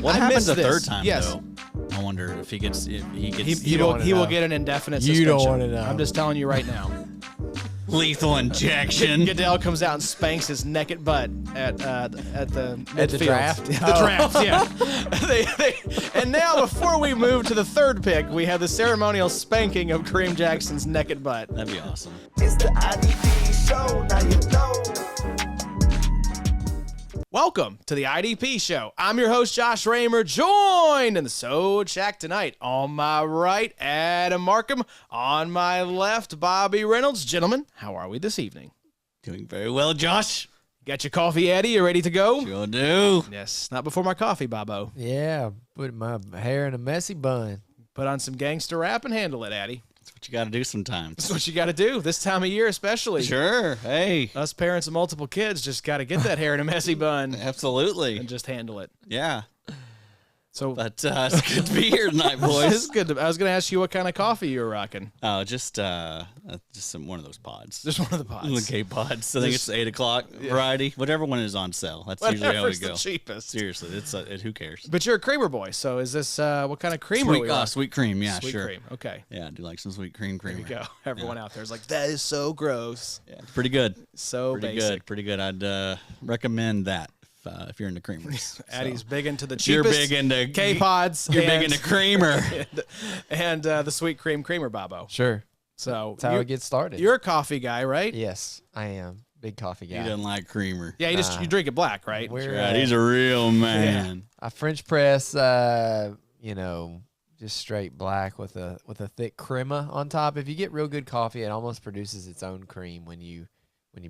What happens the third time, yes. though? I wonder if he gets. He will get an indefinite suspension. You don't want to know. I'm just telling you right now. lethal injection. Goodell comes out and spanks his naked butt at the draft. The draft, yeah. And now, before we move to the third pick, we have the ceremonial spanking of Kareem Jackson's naked butt. That'd be awesome. It's the IDP Show, now you know. Welcome to the IDP Show. I'm your host, Josh Raymer, joined in the Sode Shack tonight. On my right, Adam Markham. On my left, Bobby Reynolds. Gentlemen, how are we this evening? Doing very well, Josh. Got your coffee, Eddie? You ready to go? Sure do. Yes, not before my coffee, Bobo. Yeah, put my hair in a messy bun. Put on some gangster rap and handle it, Addy. That's what you got to do sometimes. That's what you got to do this time of year, especially. Sure. Hey. Us parents of multiple kids just got to get that hair in a messy bun Absolutely. and just handle it. Yeah. So, But it's good to be here tonight, this boys. is good. I was going to ask you what kind of coffee you were rocking. Oh, just one of those pods. Just one of the pods. The K pods. I think it's 8 o'clock variety. Whatever one is on sale. That's usually how we Whatever's go. the cheapest. Seriously, who cares? But you're a creamer boy, so is this what kind of creamer we are? Sweet cream, yeah, Sweet sure. cream. Okay. Yeah, I do like some sweet cream creamer. There you go. Everyone out there is like, that is so gross. Yeah, it's pretty good. So Pretty basic. good. Pretty good. I'd recommend that if you're into creamers. Addie's big into the If you're cheapest big into K-Pods. You're big into creamer. and the sweet creamer, Bobo. Sure. So That's how it gets started. You're a coffee guy, right? Yes, I am. Big coffee He guy. doesn't like creamer. Yeah, you drink it black, right? We're, Right, he's a real man. I French press, just straight black with a thick crema on top. If you get real good coffee, it almost produces its own cream when you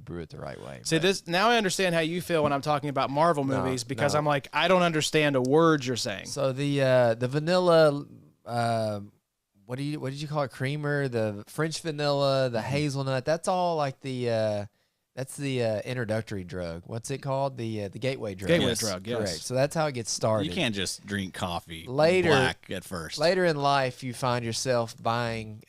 brew it the right way. See, this now I understand how you feel when I'm talking about Marvel movies because no. I'm like, I don't understand a word you're saying. So the vanilla, what did you call it? Creamer, the French vanilla, the hazelnut. That's all like that's the introductory drug. What's it called? The gateway drug. Gateway Yes. drug, yes. Correct. So that's how it gets started. You can't just drink coffee Later- black at first. Later in life, you find yourself buying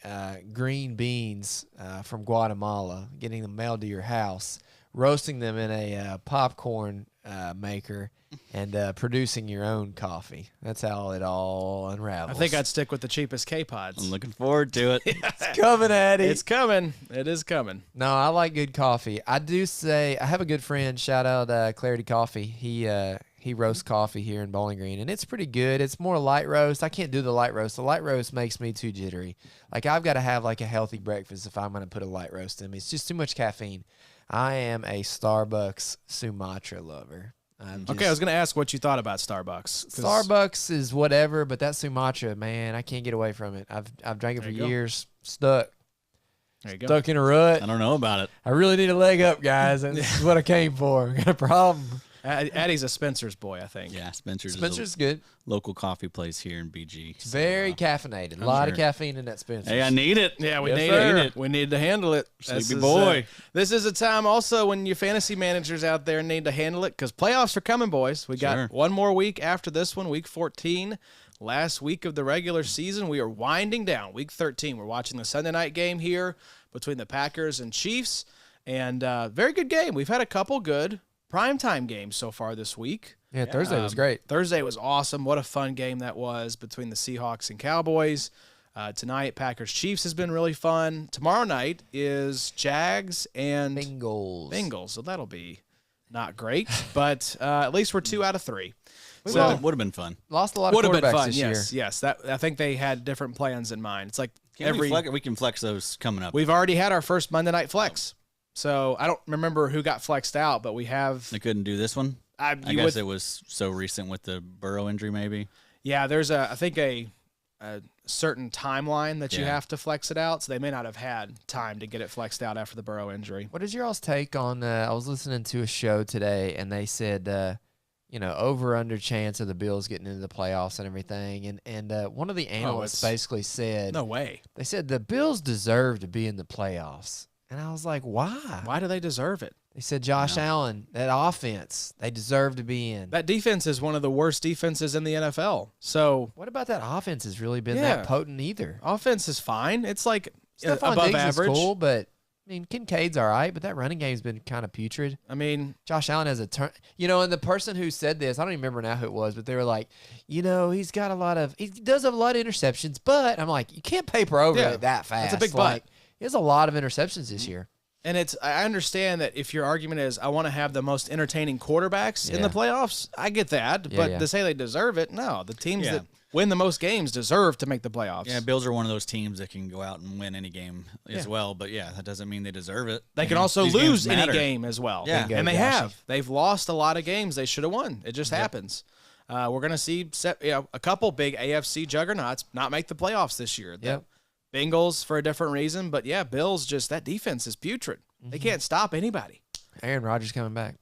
green beans from Guatemala, getting them mailed to your house, roasting them in a popcorn maker, and producing your own coffee. That's how it all I unravels. think I'd stick with the cheapest K-Pods. I'm looking forward to it. It's coming at it. It's coming. It is coming. No, I like good coffee. I do say I have a good friend. Shout out Clarity Coffee. He roasts coffee here in Bowling Green, and it's pretty good. It's more light roast. I can't do the light roast. The light roast makes me too jittery. Like I've got to have like a healthy breakfast if I'm going to put a light roast in me. It's just too much caffeine. I am a Starbucks Sumatra lover. Okay, I was going to ask what you thought about Starbucks. 'Cause Starbucks is whatever, but that Sumatra, man, I can't get away from it. I've drank it for There you go. years. Stuck There you go. in a rut. I don't know about it. I really need a leg up, guys, and this is what I came for. Got a problem. Addie's a Spencer's boy, I think. Yeah, Spencer's Spencer's is a good. local coffee place here in BG. So, Very caffeinated. A lot of caffeine in that Spencer's. Hey, I need it. Yeah, we Yes, need sir. it. We need to handle it. Sleepy boy. This is a time also when your fantasy managers out there need to handle it because playoffs are coming, boys. We got Sure. one more week after this one, week 14. Last week of the regular season, we are winding down. Week 13, we're watching the Sunday night game here between the Packers and Chiefs. And very good game. We've had a couple good primetime games so far this week. Yeah, Thursday was great. Thursday was awesome. What a fun game that was between the Seahawks and Cowboys. Tonight, Packers-Chiefs has been really fun. Tomorrow night is Jags and Bengals. So that'll be not great, but at least we're 2 out of 3. So would have been fun. Lost a lot of Would have quarterbacks been fun, this yes, year. yes. I think they had different plans in mind. It's like We can flex those coming up. we've already had our first Monday night flex. So I don't remember who got flexed out, but we have. They couldn't do this one. I You guess would- it was so recent with the Burrow injury, maybe. Yeah, there's I think a certain timeline that you Yeah. have to flex it out, so they may not have had time to get it flexed out after the Burrow injury. What is your all's take on? I was listening to a show today, and they said, over under chance of the Bills getting into the playoffs and everything, and one of the analysts it's- basically said, No way. they said the Bills deserve to be in the playoffs, and I was like, why? Why do they deserve it? They said Josh Allen, that offense, they deserve to be in. That defense is one of the worst defenses in the NFL. So What about that offense has really been Yeah. that potent either? offense is fine. It's like Stephon above Diggs average. is cool, but I mean, Kincaid's all right, but that running game's been kind of putrid. I mean, Josh Allen has a turn. And the person who said this, I don't even remember now who it was, but they were like, he does have a lot of interceptions, but I'm like, you can't paper over it that fast. That's a big like, he has a lot of interceptions this year. And I understand that if your argument is, I want to have the most entertaining quarterbacks in the playoffs, I get that. But to say they deserve it, no. The teams that win the most games deserve to make the playoffs. Yeah, Bills are one of those teams that can go out and win any game as well. But, that doesn't mean they deserve it. They can also lose any game as well. Yeah. And they have. They've lost a lot of games they should have won. It just happens. We're going to see a couple big AFC juggernauts not make the playoffs this year. Yep. Bengals for a different reason. But, Bills that defense is putrid. They can't stop anybody. Aaron Rodgers coming back.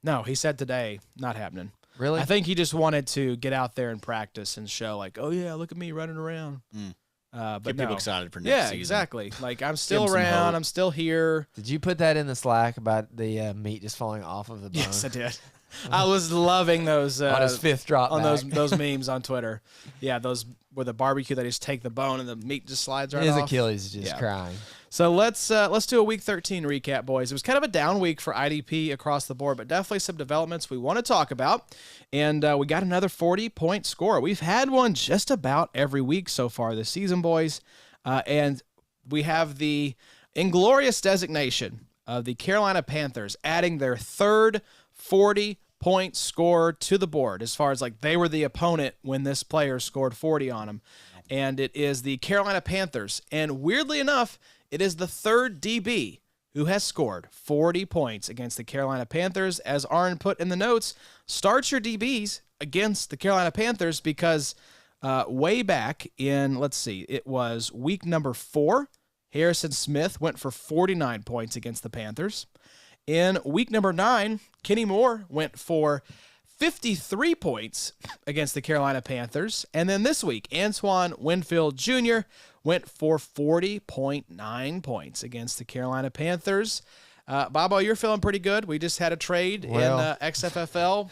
No, he said today, not happening. Really? I think he just wanted to get out there and practice and show, like, oh, yeah, look at me running around. But Get people excited for next season. Yeah, exactly. Like, I'm still Give 'em some around. hope. I'm still here. Did you put that in the Slack about the meat just falling off of the bone? Yes, I did. I was loving those. On his fifth drop on back. those memes on Twitter. Yeah, those where the barbecue, they just take the bone and the meat just slides right His off. Achilles is just crying. So let's do a Week 13 recap, boys. It was kind of a down week for IDP across the board, but definitely some developments we want to talk about. And we got another 40-point score. We've had one just about every week so far this season, boys. And we have the inglorious designation of the Carolina Panthers adding their third 40-point score to the board, as far as like they were the opponent when this player scored 40 on them. And it is the Carolina Panthers. And weirdly enough, it is the third DB who has scored 40 points against the Carolina Panthers. As Arn put in the notes, start your DBs against the Carolina Panthers because way back in, it was week number 4, Harrison Smith went for 49 points against the Panthers. In week number 9, Kenny Moore went for 53 points against the Carolina Panthers. And then this week, Antoine Winfield Jr. went for 40.9 points against the Carolina Panthers. Bobo, you're feeling pretty good. We just had a trade in XFFL.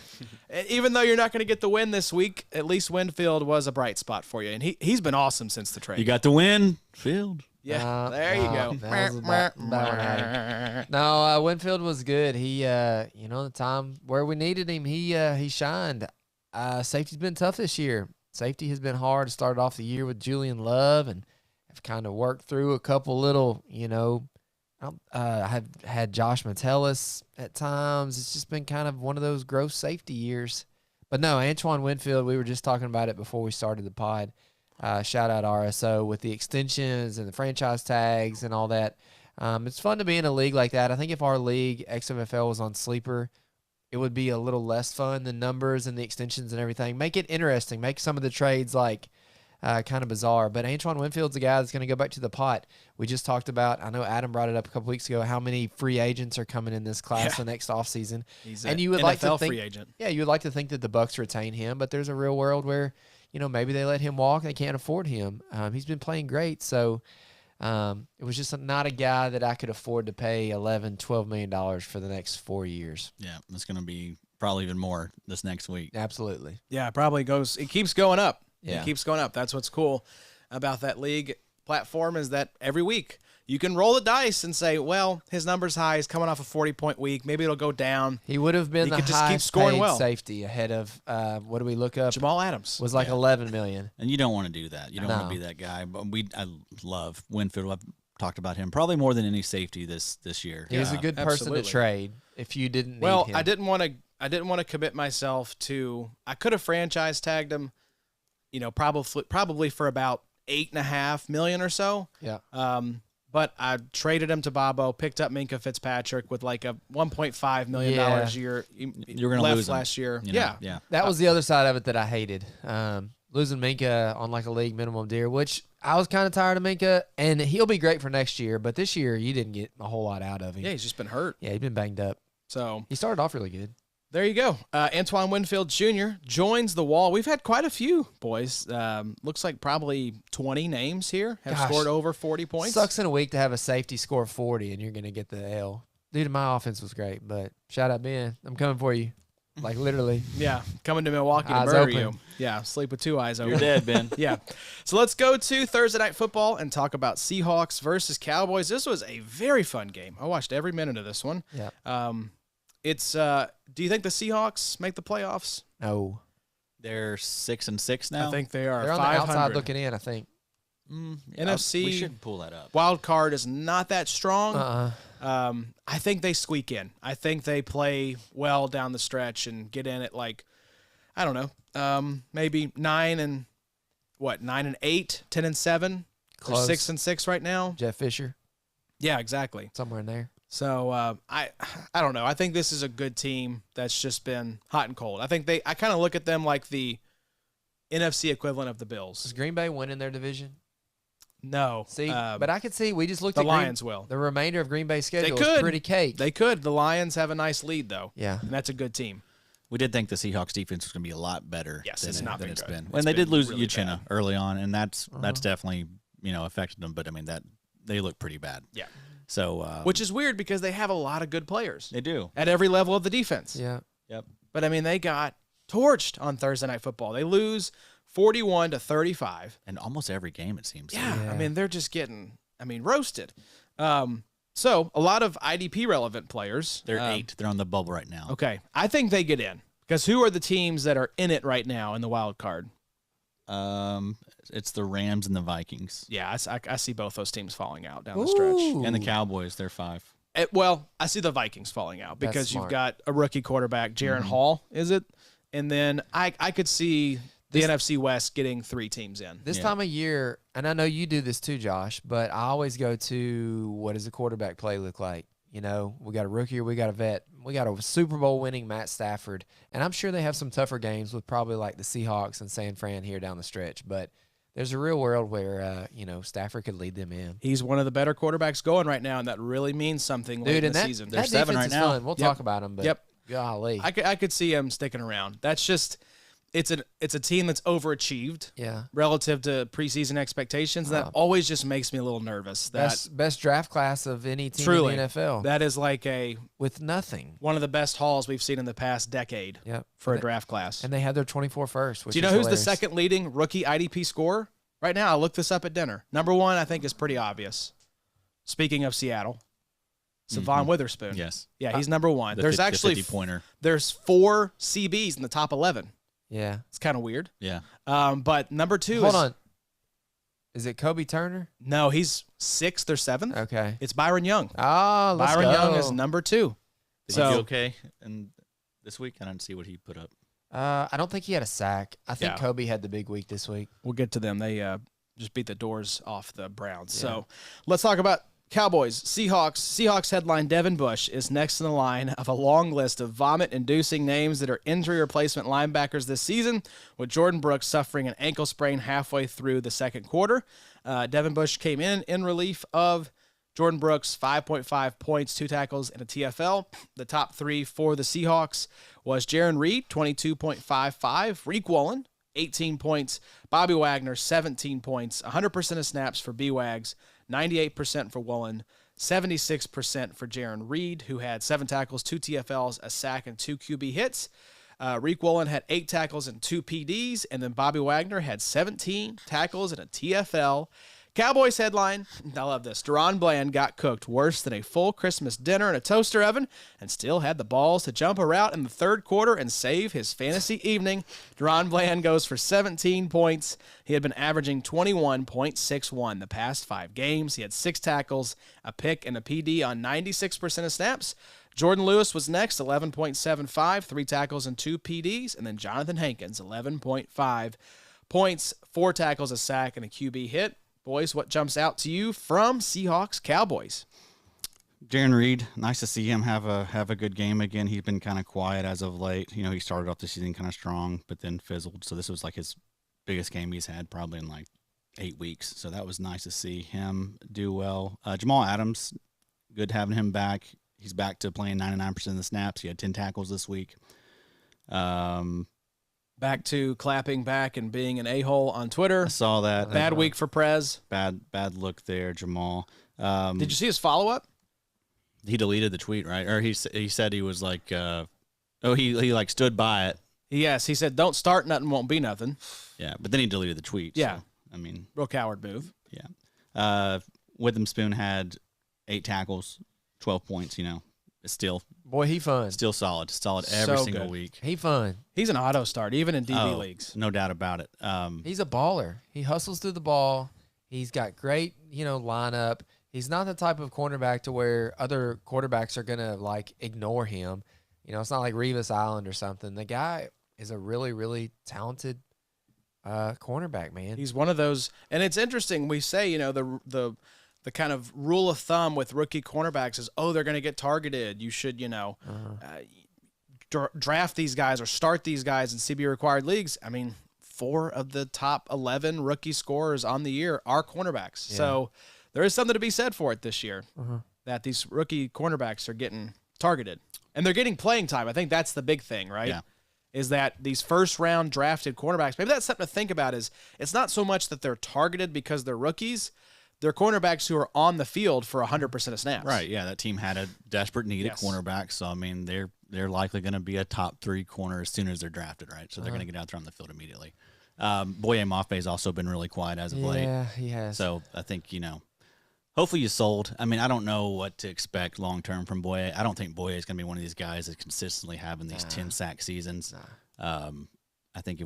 Even though you're not going to get the win this week, at least Winfield was a bright spot for you. And he's been awesome since the trade. You got the win, Field. Yeah, there you go. That was no, Winfield was good. He, the time where we needed him, he shined. Safety's been tough this year. Safety has been hard. Started off the year with Julian Love and have kind of worked through a couple little, I have had Josh Metellus at times. It's just been kind of one of those gross safety years. But no, Antoine Winfield, we were just talking about it before we started the pod. Shout out RSO with the extensions and the franchise tags and all that. It's fun to be in a league like that. I think if our league, XFFL, was on Sleeper, it would be a little less fun, the numbers and the extensions and everything. Make it interesting. Make some of the trades kind of bizarre. But Antoine Winfield's a guy that's going to go back to the pot. We just talked about, I know Adam brought it up a couple weeks ago, how many free agents are coming in this class the next offseason. He's and an you would NFL like to think, free agent. Yeah, you would like to think that the Bucs retain him, but there's a real world where, maybe they let him walk. They can't afford him. He's been playing great. So it was just not a guy that I could afford to pay $11, $12 million for the next 4 years. Yeah, it's going to be probably even more this next week. Absolutely. Yeah, it keeps going up. Yeah. It keeps going up. That's what's cool about that league platform is that every week you can roll the dice and say, well, his number's high. He's coming off a 40-point week. Maybe it'll go down. He would have been the could just keep highest scoring paid well. safety ahead of, what do we look up? Jamal Adams. Was like $11 million. And you don't want to do that. You don't want to be that guy. But I love Winfield. I've talked about him probably more than any safety this year. He was a good person to trade if you didn't need him. I didn't want to commit myself to. I could have franchise tagged him, probably for about $8.5 million or so. Yeah. But I traded him to Bobo, picked up Minkah Fitzpatrick with like a $1.5 million a year. You're going to lose him last year. Yeah. That was the other side of it that I hated. Losing Minkah on like a league minimum deal, which I was kind of tired of Minkah, and he'll be great for next year. But this year, you didn't get a whole lot out of him. Yeah, he's just been hurt. Yeah, he's been banged up. So he started off really good. There you go. Antoine Winfield Jr. joins the wall. We've had quite a few, boys. Looks like probably 20 names here have scored over 40 points. Sucks in a week to have a safety score 40 and you're going to get the L. Dude, my offense was great, but shout out Ben. I'm coming for you. Like literally. Yeah, coming to Milwaukee to murder you. Yeah, sleep with two eyes open. You're dead, Ben. Yeah. So let's go to Thursday Night Football and talk about Seahawks versus Cowboys. This was a very fun game. I watched every minute of this one. Yeah. Do you think the Seahawks make the playoffs? No. They're 6-6 now. I think they are. They're on the 500. outside looking in, I think. NFC. We should pull that up. Wild card is not that strong. Uh-uh. I think they squeak in. I think they play well down the stretch and get in at like, I don't know, maybe 9-8, 10-7. They're Close. 6-6 right now. Jeff Fisher, Yeah, exactly. somewhere in there. So I don't know. I think this is a good team that's just been hot and cold. I kind of look at them like the NFC equivalent of the Bills. Does Green Bay win in their division? No, See, but I could see. We just looked the at Lions will. The remainder of Green Bay's schedule could. is pretty cake. They could. The Lions have a nice lead though. Yeah. And that's a good team. We did think the Seahawks defense was going to be a lot better. Yes, than it's not than been it's good. been. It's When they did been lose really Uchenna bad. early on, and that's definitely affected them. But I mean that they look pretty bad. Yeah. So Which is weird because they have a lot of good players they do. at every level of the defense. Yeah. Yep. But I mean, they got torched on Thursday Night Football. They lose 41-35. And almost every game it seems. Yeah, Yeah. I mean, they're just getting, roasted. So a lot of IDP relevant players. They're 8. They're on the bubble right now. Okay, I think they get in because who are the teams that are in it right now in the wild card? It's the Rams and the Vikings Yeah, I see both those teams falling out down the stretch. Ooh. and the Cowboys. They're 5. Well, I see the Vikings falling out That's because you've smart. got a rookie quarterback, Jaron Hall, is it? And then I could see the NFC West getting 3 teams in. This Yeah. time of year, and I know you do this too, Josh, but I always go to what does the quarterback play look like? You know, we got a rookie or we got a vet. We got a Super Bowl winning Matt Stafford. And I'm sure they have some tougher games with probably like the Seahawks and San Fran here down the stretch. But there's a real world where, Stafford could lead them in. He's one of the better quarterbacks going right now, and that really means something late Dude, in and the that, season. They're that 7 defense right is now. fun. We'll Yep. talk about them, but Yep. golly. I could see him sticking around. That's just it's a team that's overachieved yeah. relative to preseason expectations. That always just makes me a little nervous. That Best draft class of any team truly in the NFL that is like with nothing. one of the best hauls we've seen in the past decade Yep. for a draft class. And they had their 24 first. Which Do you know is who's hilarious. the second leading rookie IDP scorer right now? I looked this up at dinner. Number 1, I think, is pretty obvious. Speaking of Seattle, Savon Witherspoon. Yes. Yeah, he's number 1. The There's 50 actually 50-pointer. there's 4 CBs in the top 11. Yeah. It's kind of weird. Yeah. But number 2 Hold is on. Is it Kobe Turner? no, he's 6th or 7th. Okay. It's Byron Young. Oh, let's Byron go. Young is number 2. Did So- he do okay? And this week, I didn't see what he put up. I don't think he had a sack. I think Yeah. Kobe had the big week this week. We'll get to them. They just beat the doors off the Browns. So let's talk about Cowboys, Seahawks. Seahawks headline Devin Bush is next in the line of a long list of vomit-inducing names that are injury replacement linebackers this season, with Jordan Brooks suffering an ankle sprain halfway through the second quarter. Devin Bush came in relief of Jordan Brooks, 5.5 points, 2 tackles, and a TFL. The top 3 for the Seahawks was Jaron Reed, 22.55, Reek Woolen, 18 points, Bobby Wagner, 17 points, 100% of snaps for B-Wags, 98% for Woolen, 76% for Jaron Reed, who had 7 tackles, 2 TFLs, a sack, and 2 QB hits. Reek Woolen had 8 tackles and 2 PDs, and then Bobby Wagner had 17 tackles and a TFL. Cowboys headline, I love this. Deron Bland got cooked worse than a full Christmas dinner in a toaster oven and still had the balls to jump a route in the third quarter and save his fantasy evening. Deron Bland goes for 17 points. He had been averaging 21.61 the past 5 games. He had 6 tackles, a pick, and a PD on 96% of snaps. Jordan Lewis was next, 11.75, 3 tackles and 2 PDs. And then Jonathan Hankins, 11.5 points, 4 tackles, a sack, and a QB hit. Boys, what jumps out to you from Seahawks Cowboys? Jaron Reed, nice to see him have a good game again. He's been kind of quiet as of late. You know, he started off the season kind of strong, but then fizzled. So this was like his biggest game he's had probably in like 8 weeks. So that was nice to see him do well. Jamal Adams, good having him back. He's back to playing 99% of the snaps. He had 10 tackles this week. Back to clapping back and being an a-hole on Twitter. I saw that. Bad week for Prez. Bad look there, Jamal. Did you see his follow-up? He deleted the tweet, right? Or he said he was like, he like stood by it Yes, he said, "Don't start, nothing won't be nothing." Yeah, but then he deleted the tweet. Yeah. So, I mean, Real coward move. yeah. Witherspoon had 8 tackles, 12 points. It's still Boy, he fun. solid every So single good. week. He fun. He's an auto start, even in DB Oh, leagues. no doubt about it. He's a baller. He hustles through the ball. He's got great, lineup. He's not the type of cornerback to where other quarterbacks are gonna ignore him. It's not like Revis Island or something. The guy is a really, really talented cornerback, man. He's one of those, and it's interesting. We say, the kind of rule of thumb with rookie cornerbacks is, they're going to get targeted. You should, draft these guys or start these guys in CB required leagues. I mean, 4 of the top 11 rookie scorers on the year are cornerbacks. Yeah. So there is something to be said for it this year, that these rookie cornerbacks are getting targeted and they're getting playing time. I think that's the big thing, right? Yeah. Is that these first round drafted cornerbacks, maybe that's something to think about, is it's not so much that they're targeted because they're rookies. They're cornerbacks who are on the field for 100% of snaps. Right, yeah, that team had a desperate need Yes. at cornerback, so I mean they're likely going to be a top 3 corner as soon as they're drafted, right? So they're going to get out there on the field immediately. Boye Mafe has also been really quiet as of late. Yeah, he has. So I think hopefully you sold. I mean, I don't know what to expect long term from Boye. I don't think Boye is going to be one of these guys that's consistently having these 10 sack seasons. I think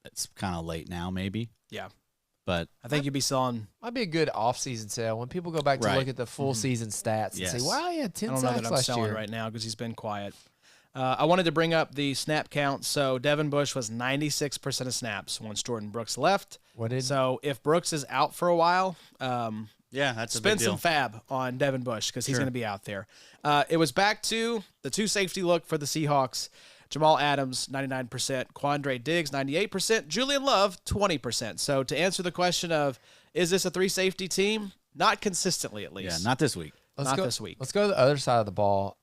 it's kind of late now, maybe. Yeah. But I think you'd be selling. Might be a good off-season sale when people go back to Right. look at the full season stats and Yes. say, "Wow, he had I 10 don't know sacks that I'm last selling year." right now because he's been quiet. I wanted to bring up the snap count. So Devin Bush was 96% of snaps once Jordan Brooks left. What did? So if Brooks is out for a while, yeah, that's a spend big deal. some fab on Devin Bush because he's Sure. going to be out there. It was back to the 2 safety look for the Seahawks. Jamal Adams, 99%. Quandre Diggs, 98%. Julian Love, 20%. So to answer the question of, is this a 3 safety team? Not consistently, at least. Yeah, not this week. Not this week. Let's go to the other side of the ball.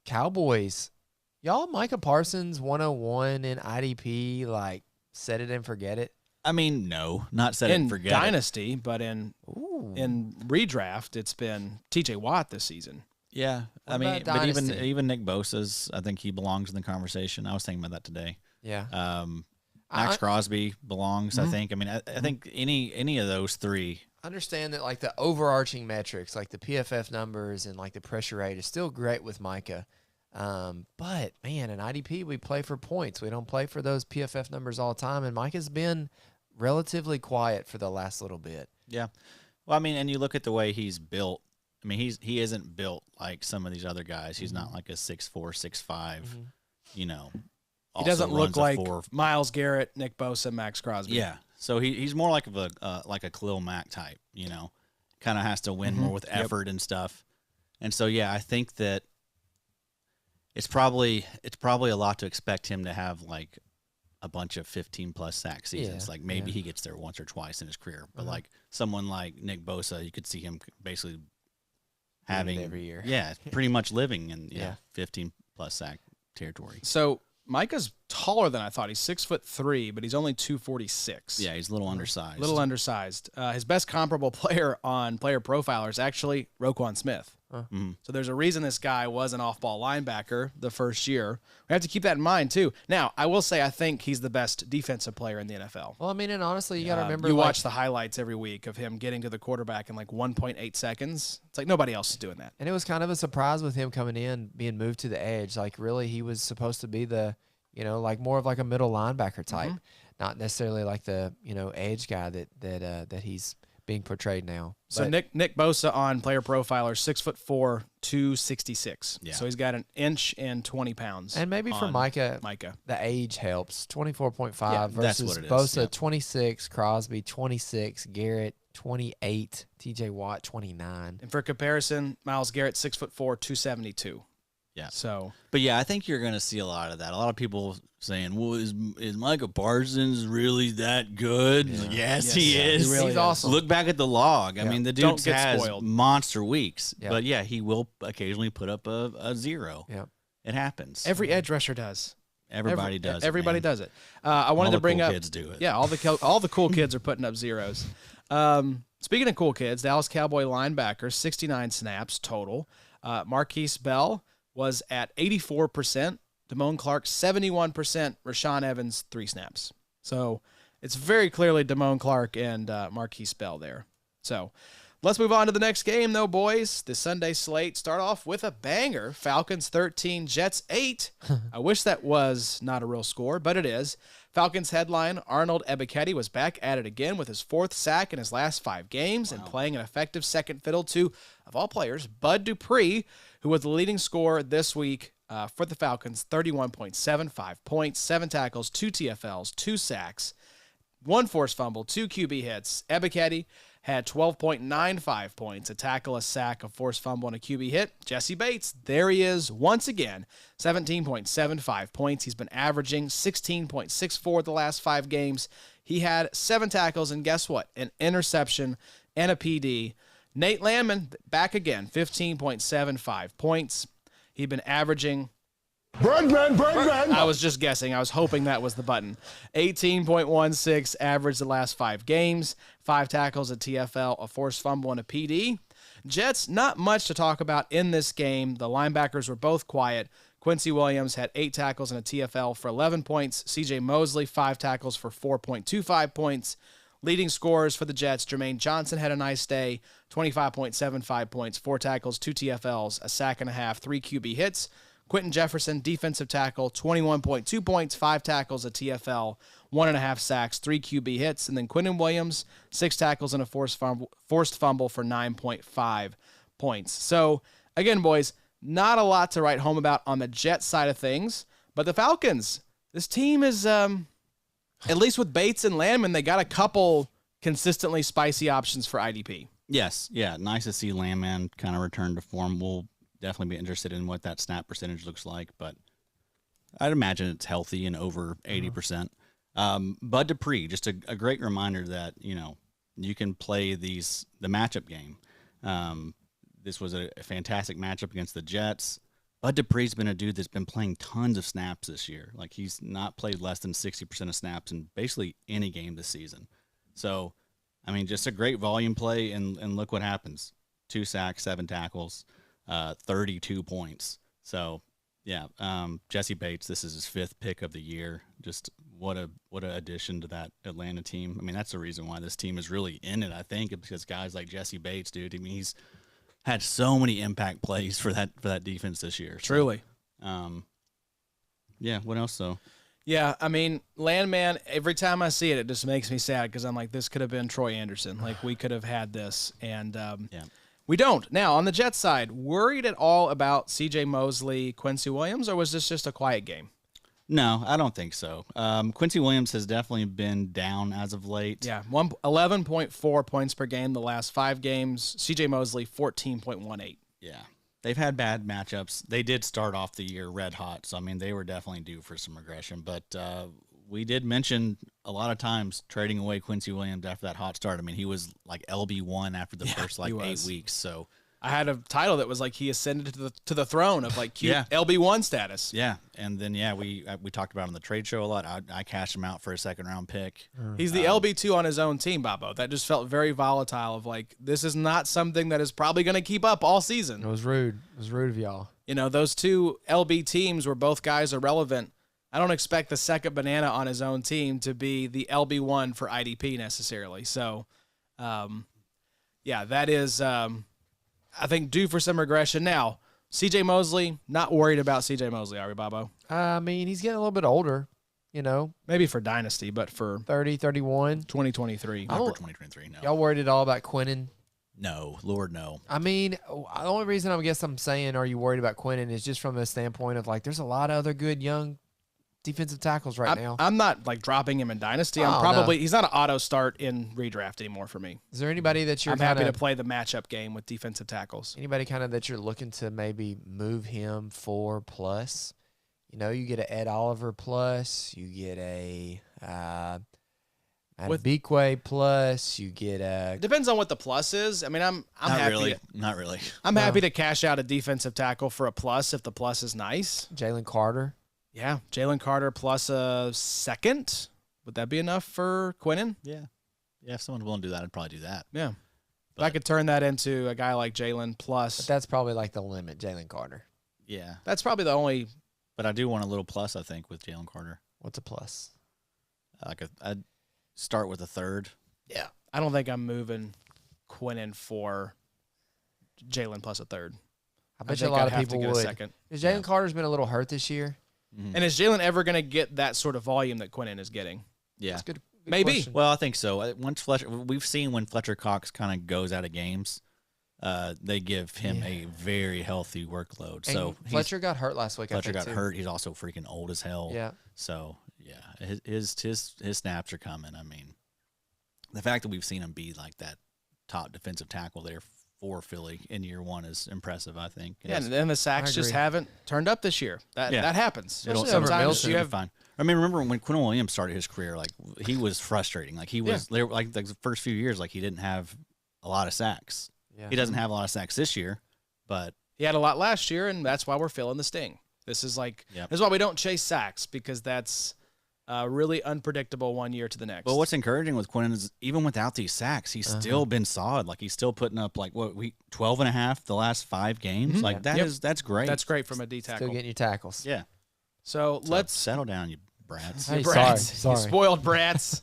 Cowboys. Y'all, Micah Parsons 101 in IDP, set it and forget it. I mean, no, not set it in and forget it. Dynasty, but in redraft, it's been TJ Watt this season. Yeah, What I mean, about but Dynasty? even Nick Bosa's, I think he belongs in the conversation. I was thinking about that today. Yeah. Max Crosby belongs. I think. I mean, I think any of those 3. Understand that the overarching metrics, like the PFF numbers and the pressure rate, is still great with Micah. But man, in IDP we play for points. We don't play for those PFF numbers all the time. And Micah's been relatively quiet for the last little bit. Yeah. Well, I mean, and you look at the way he's built. I mean, he isn't built like some of these other guys. He's not like a 6'4", 6'5", He also doesn't look runs a like 4. Myles Garrett, Nick Bosa, Max Crosby. Yeah. So he's more like a Khalil Mack type, kind of has to win more with effort and stuff. And so, yeah, I think that it's probably a lot to expect him to have a bunch of 15+ sack seasons. Yeah, Maybe he gets there once or twice in his career, but someone like Nick Bosa, you could see him basically having every year. Yeah, pretty much living in 15+ sack territory. So Micah's taller than I thought. He's 6'3", but he's only 246. Yeah, he's a little undersized. Little undersized. His best comparable player on Player Profiler is actually Roquan Smith. So there's a reason this guy was an off-ball linebacker the first year. We have to keep that in mind, too. Now, I will say I think he's the best defensive player in the NFL. Well, I mean, and honestly, you got to remember. You watch the highlights every week of him getting to the quarterback in 1.8 seconds. It's like nobody else is doing that. And it was kind of a surprise with him coming in, being moved to the edge. Really, he was supposed to be the, more of a middle linebacker type, not necessarily the, edge guy that he's being portrayed now. So Nick Bosa on Player Profiler, 6'4", 266. Yeah. So he's got 1 inch and 20 pounds. And maybe for on Micah, Micah. the age helps. 24.5 Yeah, that's versus what it is. Bosa, Yep. 26, Crosby, 26, Garrett, 28, TJ Watt, 29. And for comparison, Myles Garrett, 6'4", 272. Yeah. So But yeah, I think you're going to see a lot of that. A lot of people saying, "Well, is Micah Parsons really that good?" Yes, Yes, he yeah, he is. really He's is. awesome. Look back at the log. I mean, the Don't dude get has spoiled. monster weeks. Yeah. But yeah, he will occasionally put up a 0. Yeah. It happens. every edge rusher does. Everybody does. Everybody it, does it. I wanted All to the bring cool up. kids do it. Yeah, all the cool kids are putting up zeros. Speaking of cool kids, Dallas Cowboy linebacker, 69 snaps total. Marquise Bell was at 84%. Damone Clark, 71%. Rashawn Evans, 3 snaps. So it's very clearly Damone Clark and Marquise Bell there. So let's move on to the next game, though, boys. The Sunday slate start off with a banger. Falcons 13, Jets 8. I wish that was not a real score, but it is. Falcons headline, Arnold Ebiketie was back at it again with his 4th sack in his last 5 games and playing an effective second fiddle to, of all players, Bud Dupree, who was the leading scorer this week for the Falcons, 31.75 points, 7 tackles, 2 TFLs, 2 sacks, 1 forced fumble, 2 QB hits. Ebiketie had 12.95 points, a tackle, a sack, a forced fumble, and a QB hit. Jesse Bates, there he is once again, 17.75 points. He's been averaging 16.64 the last 5 games. He had 7 tackles, and guess what? An interception and a PD. Nate Landman, back again, 15.75 points. He'd been averaging... Birdman. I was just guessing. I was hoping that was the button. 18.16 average the last 5 games. 5 tackles, a TFL, a forced fumble, and a PD. Jets, not much to talk about in this game. The linebackers were both quiet. Quincy Williams had 8 tackles and a TFL for 11 points. CJ Mosley, 5 tackles for 4.25 points. Leading scorers for the Jets, Jermaine Johnson had a nice day, 25.75 points, 4 tackles, 2 TFLs, a sack and a half, 3 QB hits. Quentin Jefferson, defensive tackle, 21.2 points, 5 tackles, a TFL, 1.5 sacks, 3 QB hits. And then Quentin Williams, 6 tackles and a forced fumble for 9.5 points. So, again, boys, not a lot to write home about on the Jets side of things. But the Falcons, this team is, at least with Bates and Landman, they got a couple consistently spicy options for IDP. Yes, yeah, nice to see Landman kind of return to form. We'll definitely be interested in what that snap percentage looks like, but I'd imagine it's healthy and over 80%. Bud Dupree, just a great reminder that, you can play the matchup game. This was a fantastic matchup against the Jets. Bud Dupree's been a dude that's been playing tons of snaps this year. Like, he's not played less than 60% of snaps in basically any game this season. So, I mean, just a great volume play, and look what happens. 2 sacks, 7 tackles. 32 points. So, yeah, Jesse Bates, this is his 5th pick of the year. Just what a addition to that Atlanta team. I mean, that's the reason why this team is really in it, I think, because guys like Jesse Bates, dude, I mean, he's had so many impact plays for that defense this year. So, Truly. Yeah, what else, though? Yeah, I mean, Landman, every time I see it, it just makes me sad because I'm like, this could have been Troy Anderson. Like, we could have had this. And, yeah. We don't. Now, on the Jets side, worried at all about CJ Mosley, Quincy Williams, or was this just a quiet game? No, I don't think so. Quincy Williams has definitely been down as of late. Yeah, 11.4 points per game the last 5 games. CJ Mosley, 14.18. Yeah. They've had bad matchups. They did start off the year red hot, so, I mean, they were definitely due for some regression. But we did mention a lot of times trading away Quincy Williams after that hot start. I mean, he was like LB1 after the first 8 weeks. So I had a title that was like he ascended to the throne of like cute LB1 status. Yeah, and then we talked about it on the trade show a lot. I cashed him out for a 2nd-round pick. He's the LB2 on his own team, Bobo. That just felt very volatile. Of like, this is not something that is probably going to keep up all season. It was rude. It was rude of y'all. Those 2 LB teams where both guys are relevant. I don't expect the second banana on his own team to be the LB1 for IDP necessarily. So, that is, I think, due for some regression. Now, CJ Mosley, not worried about CJ Mosley, are we, Bobo? I mean, he's getting a little bit older, Maybe for Dynasty, but for 30, 31. 2023. Not for 2023, no. Y'all worried at all about Quinnen? No, Lord, no. I mean, the only reason I'm saying are you worried about Quinnen is just from the standpoint of, like, there's a lot of other good young defensive tackles now. I'm not like dropping him in Dynasty. He's not an auto start in redraft anymore for me. Is there anybody that I'm happy to play the matchup game with defensive tackles? Anybody kind of that you're looking to maybe move him for plus? You get an Ed Oliver plus, you get a Beakway plus, you get a. It depends on what the plus is. I mean, I'm not happy. Really, not really. I'm happy to cash out a defensive tackle for a plus if the plus is nice. Jalen Carter. Yeah, Jalen Carter plus a 2nd. Would that be enough for Quinnen? Yeah. If someone's willing to do that, I'd probably do that. Yeah. If I could turn that into a guy like Jalen plus. But that's probably like the limit, Jalen Carter. Yeah. That's probably the only But I do want a little plus, I think, with Jalen Carter. What's a plus? I'd start with a third. Yeah. I don't think I'm moving Quinnen for Jalen plus a third. I bet you a think lot I'd of have to people get a would. second. Because Jalen Carter's been a little hurt this year. And is Jalen ever going to get that sort of volume that Quinnen is getting? Yeah. That's good. Maybe. Question. Well, I think so. We've seen when Fletcher Cox kind of goes out of games, they give him a very healthy workload. And So Fletcher got hurt last week. Fletcher I think, got too. hurt. He's also freaking old as hell. Yeah. So yeah, his snaps are coming. I mean, the fact that we've seen him be like that top defensive tackle there for Philly in year one is impressive, I think. Yeah, and then the sacks just haven't turned up this year. That happens. Especially over Sometimes Milton. you have fine. I mean, remember when Quinn Williams started his career? Like he was frustrating. Like he was there. Like the first few years, like he didn't have a lot of sacks. Yeah. He doesn't have a lot of sacks this year, but he had a lot last year, and that's why we're feeling the sting. This is like this is why we don't chase sacks, because that's really unpredictable one year to the next. Well, what's encouraging with Quinn is even without these sacks, he's still been solid. Like he's still putting up 12 and a half the last 5 games. Like that's great. That's great from a D tackle. Still getting your tackles. Yeah. So let's settle down, you brats. Hey, brats. sorry. You spoiled brats.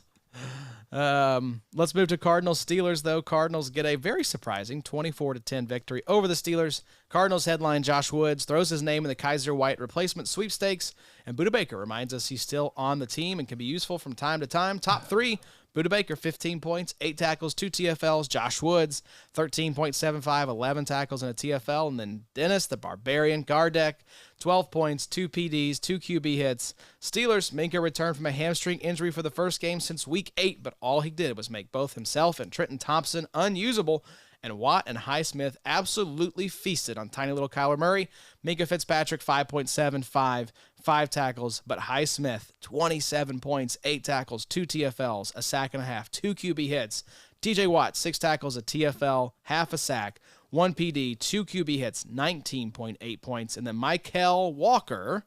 Let's move to Cardinals Steelers, though. Cardinals get a very surprising 24-10 victory over the Steelers. Cardinals headline Josh Woods throws his name in the Kaiser White replacement sweepstakes, and Budda Baker reminds us he's still on the team and can be useful from time to time. Top 3, Budda Baker 15 points, 8 tackles, 2 TFLs. Josh Woods 13.75, 11 tackles and a TFL. And then Dennis the Barbarian Gardeck 12 points, 2 PDs, 2 QB hits. Steelers, Minka returned from a hamstring injury for the first game since week 8, but all he did was make both himself and Trenton Thompson unusable. And Watt and Highsmith absolutely feasted on tiny little Kyler Murray. Minka Fitzpatrick 5.75, 5 tackles, but Highsmith 27 points, 8 tackles, 2 TFLs, a sack and a half, 2 QB hits. TJ Watt 6 tackles, a TFL, half a sack, 1 PD, 2 QB hits, 19.8 points. And then Michael Walker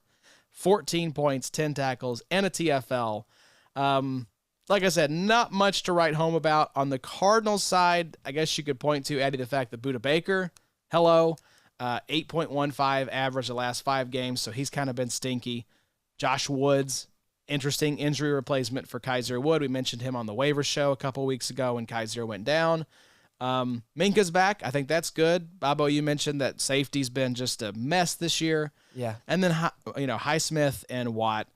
14 points, 10 tackles, and a TFL. Like I said, not much to write home about. On the Cardinals side, I guess you could point to, Eddie, the fact that Budda Baker, 8.15 average the last 5 games, so he's kind of been stinky. Josh Woods, interesting injury replacement for Kaiser Wood. We mentioned him on the waiver show a couple weeks ago when Kaiser went down. Minka's back. I think that's good. Bobo, you mentioned that safety's been just a mess this year. Yeah. And then, Highsmith and Watt.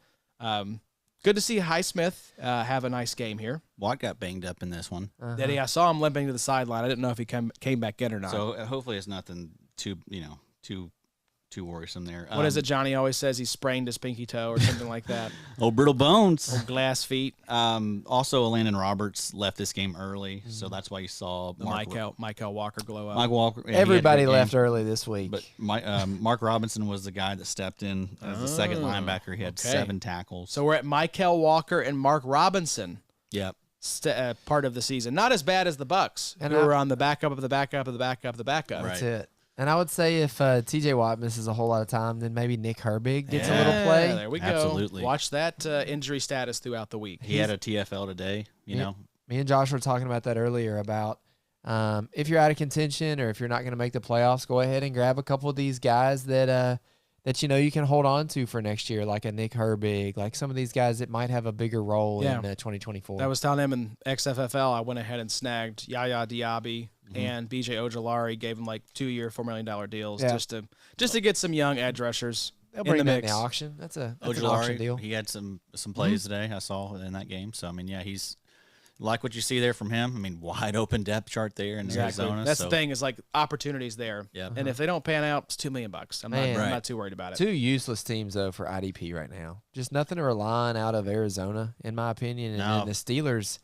Good to see Highsmith have a nice game here. Watt got banged up in this one. Did he? I saw him limping to the sideline. I didn't know if he came back in or not. So hopefully it's nothing too worrisome there. What is it Johnny always says? He sprained his pinky toe or something like that. Old brittle bones. Old glass feet. Also, Landon Roberts left this game early, so that's why you saw Michael Walker glow up. Mike Walker. Yeah, Everybody he had a good left game. early this week. But Mark Robinson was the guy that stepped in as the second linebacker. He had 7 tackles. So we're at Michael Walker and Mark Robinson. Yep. Part of the season. Not as bad as the Bucks, who were on the backup of the backup of the backup of the backup. That's it. And I would say if TJ Watt misses a whole lot of time, then maybe Nick Herbig gets a little play. There we go. Absolutely. Watch that injury status throughout the week. He had a TFL today, you know. Me and Josh were talking about that earlier about if you're out of contention or if you're not going to make the playoffs, go ahead and grab a couple of these guys that you can hold on to for next year, like a Nick Herbig, like some of these guys that might have a bigger role in 2024. I was telling him in XFFL, I went ahead and snagged Yaya Diaby and BJ Ojolari, gave him like 2-year, $4 million deals just to get some young edge rushers They'll in bring the that in mix. the auction. That's an Ojolari, auction deal. he had some plays today I saw in that game. So, I mean, yeah, he's like what you see there from him. I mean, wide open depth chart there in Arizona. That's the thing is like opportunities there. Yep. And if they don't pan out, it's $2 million. I'm not too worried about it. 2 useless teams, though, for IDP right now. Just nothing to rely on out of Arizona, in my opinion. And then the Steelers,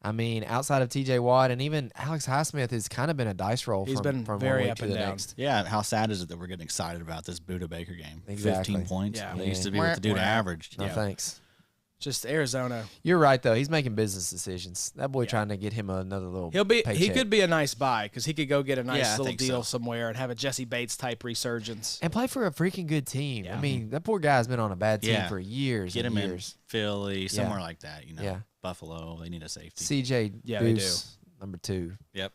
I mean, outside of TJ Watt and even Alex Highsmith has kind of been a dice roll He's from been very one week up to and the down. next. Yeah, how sad is it that we're getting excited about this Budda Baker game? Exactly. 15 points. Yeah. It used to be what the dude averaged. No, thanks. Just Arizona. You're right, though. He's making business decisions. That boy trying to get him another little He paycheck. could be a nice buy because he could go get a nice Yeah, I little think deal so. somewhere and have a Jesse Bates type resurgence. And play for a freaking good team. Yeah. I mean, that poor guy's been on a bad team Yeah. for years Get and him years. in Philly, somewhere like that, you know. Yeah. Buffalo, they need a safety. CJ Yeah, they Deuce, number 2. Yep.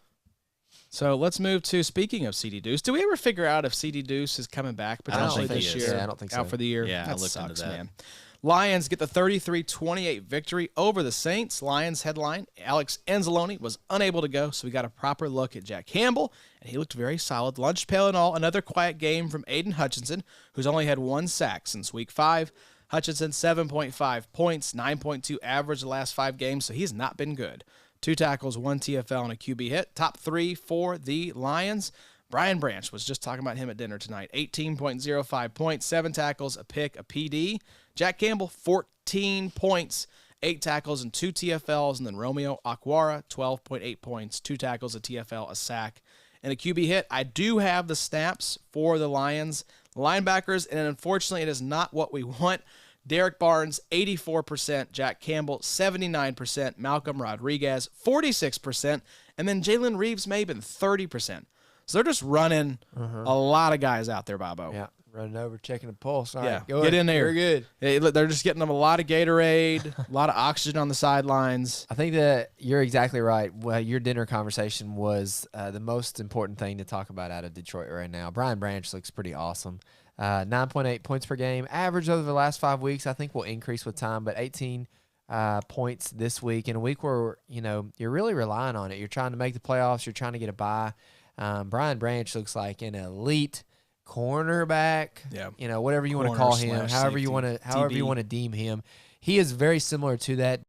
So let's move to, speaking of CD Deuce, do we ever figure out if CD Deuce is coming back potentially think this he year? is. Yeah, I don't think so. Out for the year? Yeah, I that looked sucks, into that. man. Lions get the 33-28 victory over the Saints. Lions headline, Alex Anzalone was unable to go, so we got a proper look at Jack Campbell, and he looked very solid. Lunch pail and all, another quiet game from Aiden Hutchinson, who's only had 1 sack since week 5. Hutchinson, 7.5 points, 9.2 average the last 5 games, so he's not been good. 2 tackles, 1 TFL, and a QB hit. Top 3 for the Lions. Brian Branch, was just talking about him at dinner tonight. 18.05 points, 7 tackles, a pick, a PD. Jack Campbell, 14 points, 8 tackles, and 2 TFLs. And then Romeo Aquara, 12.8 points, 2 tackles, a TFL, a sack, and a QB hit. I do have the snaps for the Lions linebackers, and unfortunately it is not what we want. Derek Barnes, 84%. Jack Campbell, 79%. Malcolm Rodriguez, 46%. And then Jalen Reeves-Maben, 30%. So they're just running a lot of guys out there, Bobo. Yeah, running over, checking the pulse. All right, Get in there. You're good. Hey, look, they're just getting them a lot of Gatorade, a lot of oxygen on the sidelines. I think that you're exactly right. Well, your dinner conversation was the most important thing to talk about out of Detroit right now. Brian Branch looks pretty awesome. 9.8 points per game. Average over the last 5 weeks, I think, will increase with time, but 18 points this week. In a week where, you're really relying on it. You're trying to make the playoffs. You're trying to get a bye. Brian Branch looks like an elite cornerback. Yeah. Whatever you want to call him, however you want to deem him. He is very similar to that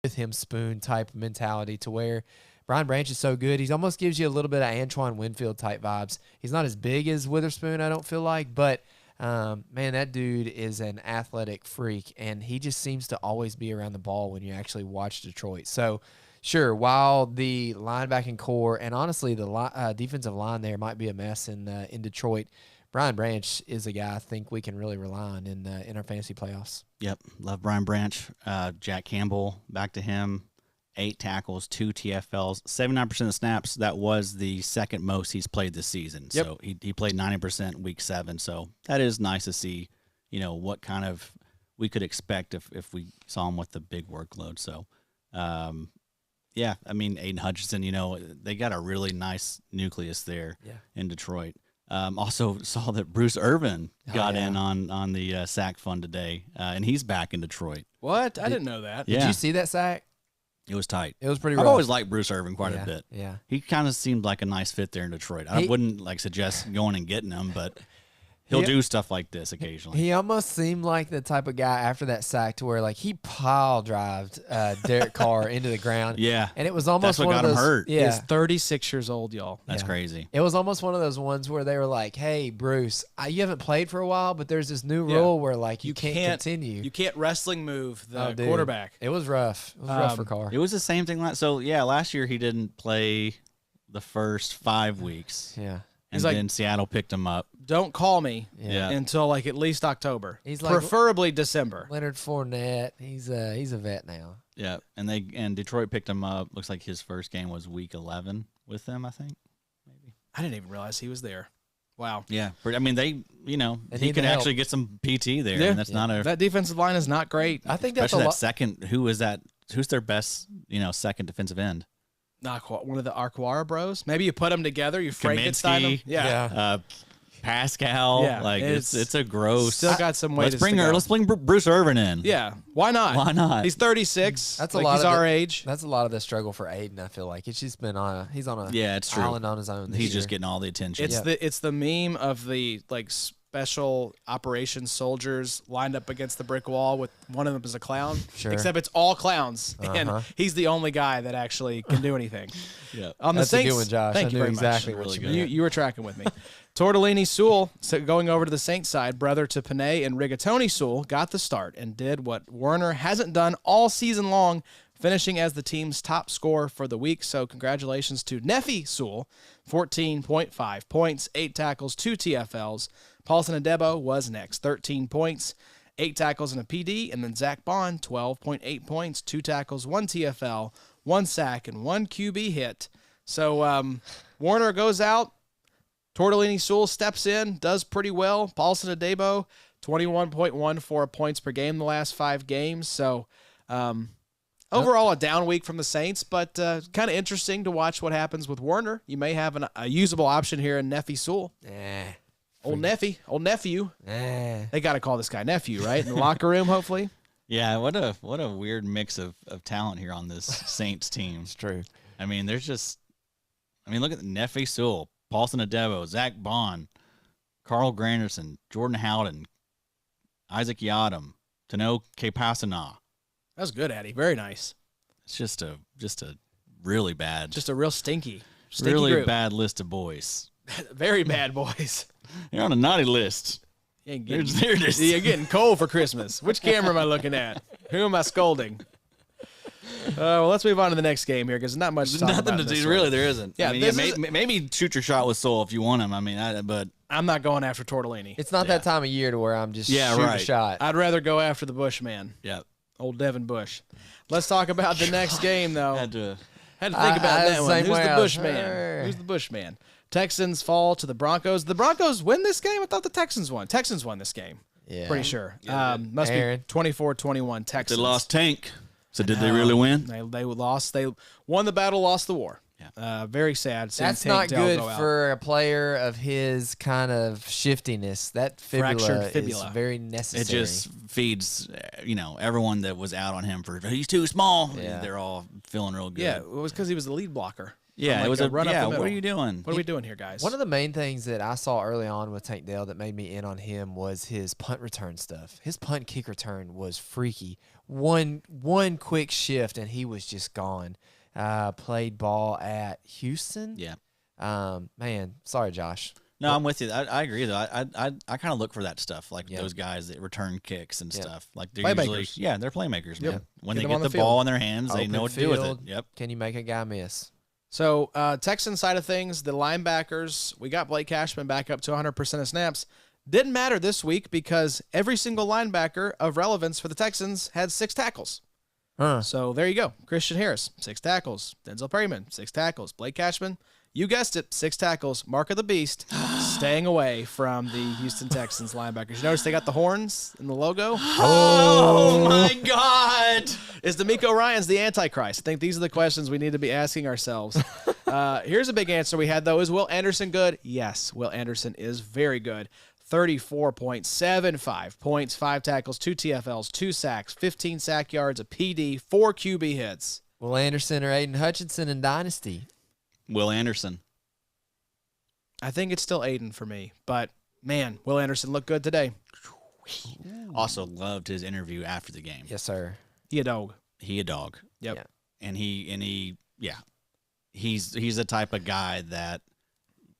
with him spoon type mentality, to where Brian Branch is so good. He almost gives you a little bit of Antoine Winfield type vibes. He's not as big as Witherspoon, I don't feel like, but man, that dude is an athletic freak, and he just seems to always be around the ball when you actually watch Detroit. So, sure, while the linebacking core and honestly the defensive line there might be a mess in Detroit, Brian Branch is a guy I think we can really rely on in our fantasy playoffs. Yep, love Brian Branch. Jack Campbell, back to him. 8 tackles, 2 TFLs, 79% of snaps. That was the second most he's played this season. Yep. So he played 90% week 7. So that is nice to see, what kind of we could expect if we saw him with the big workload. So, yeah, I mean, Aiden Hutchinson, they got a really nice nucleus there in Detroit. Also saw that Bruce Irvin got in on the sack fund today, and he's back in Detroit. What? I didn't know that. Yeah. Did you see that sack? It was tight. It was pretty I've rough. always liked Bruce Irvin quite a bit. Yeah. He kind of seemed like a nice fit there in Detroit. I wouldn't suggest going and getting him, but he'll do stuff like this occasionally. He almost seemed like the type of guy after that sack to where he pile drived Derek Carr into the ground. Yeah. And it was almost That's what one got of him those, hurt. Yeah. He's 36 years old, y'all. That's crazy. It was almost one of those ones where they were like, "Hey, Bruce, you haven't played for a while, but there's this new rule where you can't continue. You can't wrestling move the Dude, quarterback." It was rough. It was rough for Carr. It was the same thing. Last year he didn't play the first 5 weeks. Yeah. And then Seattle picked him up. Don't call me Yeah. until at least October. He's like preferably December. Leonard Fournette. He's a vet now. Yeah, and Detroit picked him up. Looks like his first game was week 11 with them, I think. Maybe. I didn't even realize he was there. Wow. Yeah, I mean he could actually get some PT there. Yeah. And that's not a That defensive line is not great. I think that's especially a that lot. second. Who is that? Who's their best second defensive end? One of the Arquara bros. Maybe you put them together. You Frankenstein them. Kaminsky. Yeah. Pascal. Yeah, it's a gross. Still got some way Let's to bring go. let's bring Bruce Irvin in. Yeah. Why not? Why not? He's 36. That's a lot. He's of our age. That's a lot of the struggle for Aiden. I feel like it's just been he's on a it's true. island on his own. This He's year. just getting all the attention. It's the meme of the special operations soldiers lined up against the brick wall with one of them is a clown. Sure. Except it's all clowns, and he's the only guy that actually can do anything. Yeah. On the That's a Saints, good one, Josh. Thank I you knew very exactly much. what Really you good. meant. You were tracking with me. Tortellini Sewell, so going over to the Saints side, brother to Panay and Rigatoni Sewell, got the start and did what Werner hasn't done all season long, finishing as the team's top scorer for the week. So congratulations to Nefi Sewell, 14.5 points, 8 tackles, 2 TFLs. Paulson Adebo was next, 13 points, 8 tackles and a PD. And then Zach Bond, 12.8 points, 2 tackles, 1 TFL, 1 sack, and 1 QB hit. So Warner goes out. Tortellini Sewell steps in, does pretty well. Paulson Adebo, 21.14 points per game the last 5 games. So a Overall, a down week from the Saints, but kind of interesting to watch what happens with Warner. You may have a usable option here in Neffy Sewell. Old nephew. They got to call this guy nephew, right? In the locker room, hopefully. Yeah, what a weird mix of talent here on this Saints team. It's true. I mean, look at Neffy Sewell, Paulson Adebo, Zach Bond, Carl Granderson, Jordan Howden, Isaac Yadam, Tano Kepasana. That was good, Addy. Very nice. It's just a really bad, Just a real stinky really group. bad list of boys. Very bad boys. You're on a naughty list. You're You're getting cold for Christmas. Which camera am I looking at? Who am I scolding? Well, let's move on to the next game here because not much to talk Nothing about to in this do. one. Really, there isn't. Yeah, I mean, this is- maybe shoot your shot with Soul if you want him. I mean, but I'm not going after Tortellini. It's not that time of year to where I'm just shooting right. a shot. I'd rather go after the Bushman, yeah, old Devin Bush. Let's talk about the next game, though. had to. Had to think about I- that the one. same Who's way the I was Bushman? her. Who's the Bushman? Texans fall to the Broncos. The Broncos win this game? I thought the Texans won. Texans won this game. Yeah. Pretty sure. Yeah, Must Aaron. be 24-21 Texans. They lost Tank. So did they really win? They lost. They won the battle, lost the war. Yeah. Very sad. seeing That's Tank not Dell good go out. for a player of his kind of shiftiness. That Fractured fibula, fibula. is very necessary. It just feeds, everyone that was out on him for he's too small. Yeah. They're all feeling real good. Yeah, it was because he was the lead blocker. Yeah, Like it was a a run up the yeah. middle. What are you doing? What are we doing here, guys? One of the main things that I saw early on with Tank Dell that made me in on him was his punt return stuff. His punt kick return was freaky. One quick shift and he was just gone. Played ball at Houston. Yeah. Man, sorry, Josh. No, I'm with you. I agree though. I kind of look for that stuff, like Yeah. those guys that return kicks and Yeah. stuff. Like they're Playmakers. usually they're playmakers, man. When Get they them on get the the ball field. in their hands, they Open know what to do with it. field. Yep. Can you make a guy miss? So, Texan side of things, the linebackers, we got Blake Cashman back up to 100% of snaps. Didn't matter this week because every single linebacker of relevance for the Texans had 6 tackles. So there you go. Christian Harris, 6 tackles. Denzel Perryman, 6 tackles. Blake Cashman, you guessed it, 6 tackles. Mark of the Beast, staying away from the Houston Texans linebackers. You notice they got the horns in the logo? Oh my God! Is D'Amico Ryans the Antichrist? I think these are the questions we need to be asking ourselves. Here's a big answer we had, though. Is Will Anderson good? Yes, Will Anderson is very good. 34.75 points, 5 tackles, 2 TFLs, 2 sacks, 15 sack yards, a PD, 4 QB hits. Will Anderson or Aiden Hutchinson in Dynasty? Will Anderson. I think it's still Aiden for me, but man, Will Anderson looked good today. Also loved his interview after the game. Yes, sir. He a dog. He a dog. Yep. Yeah. And he's the type of guy that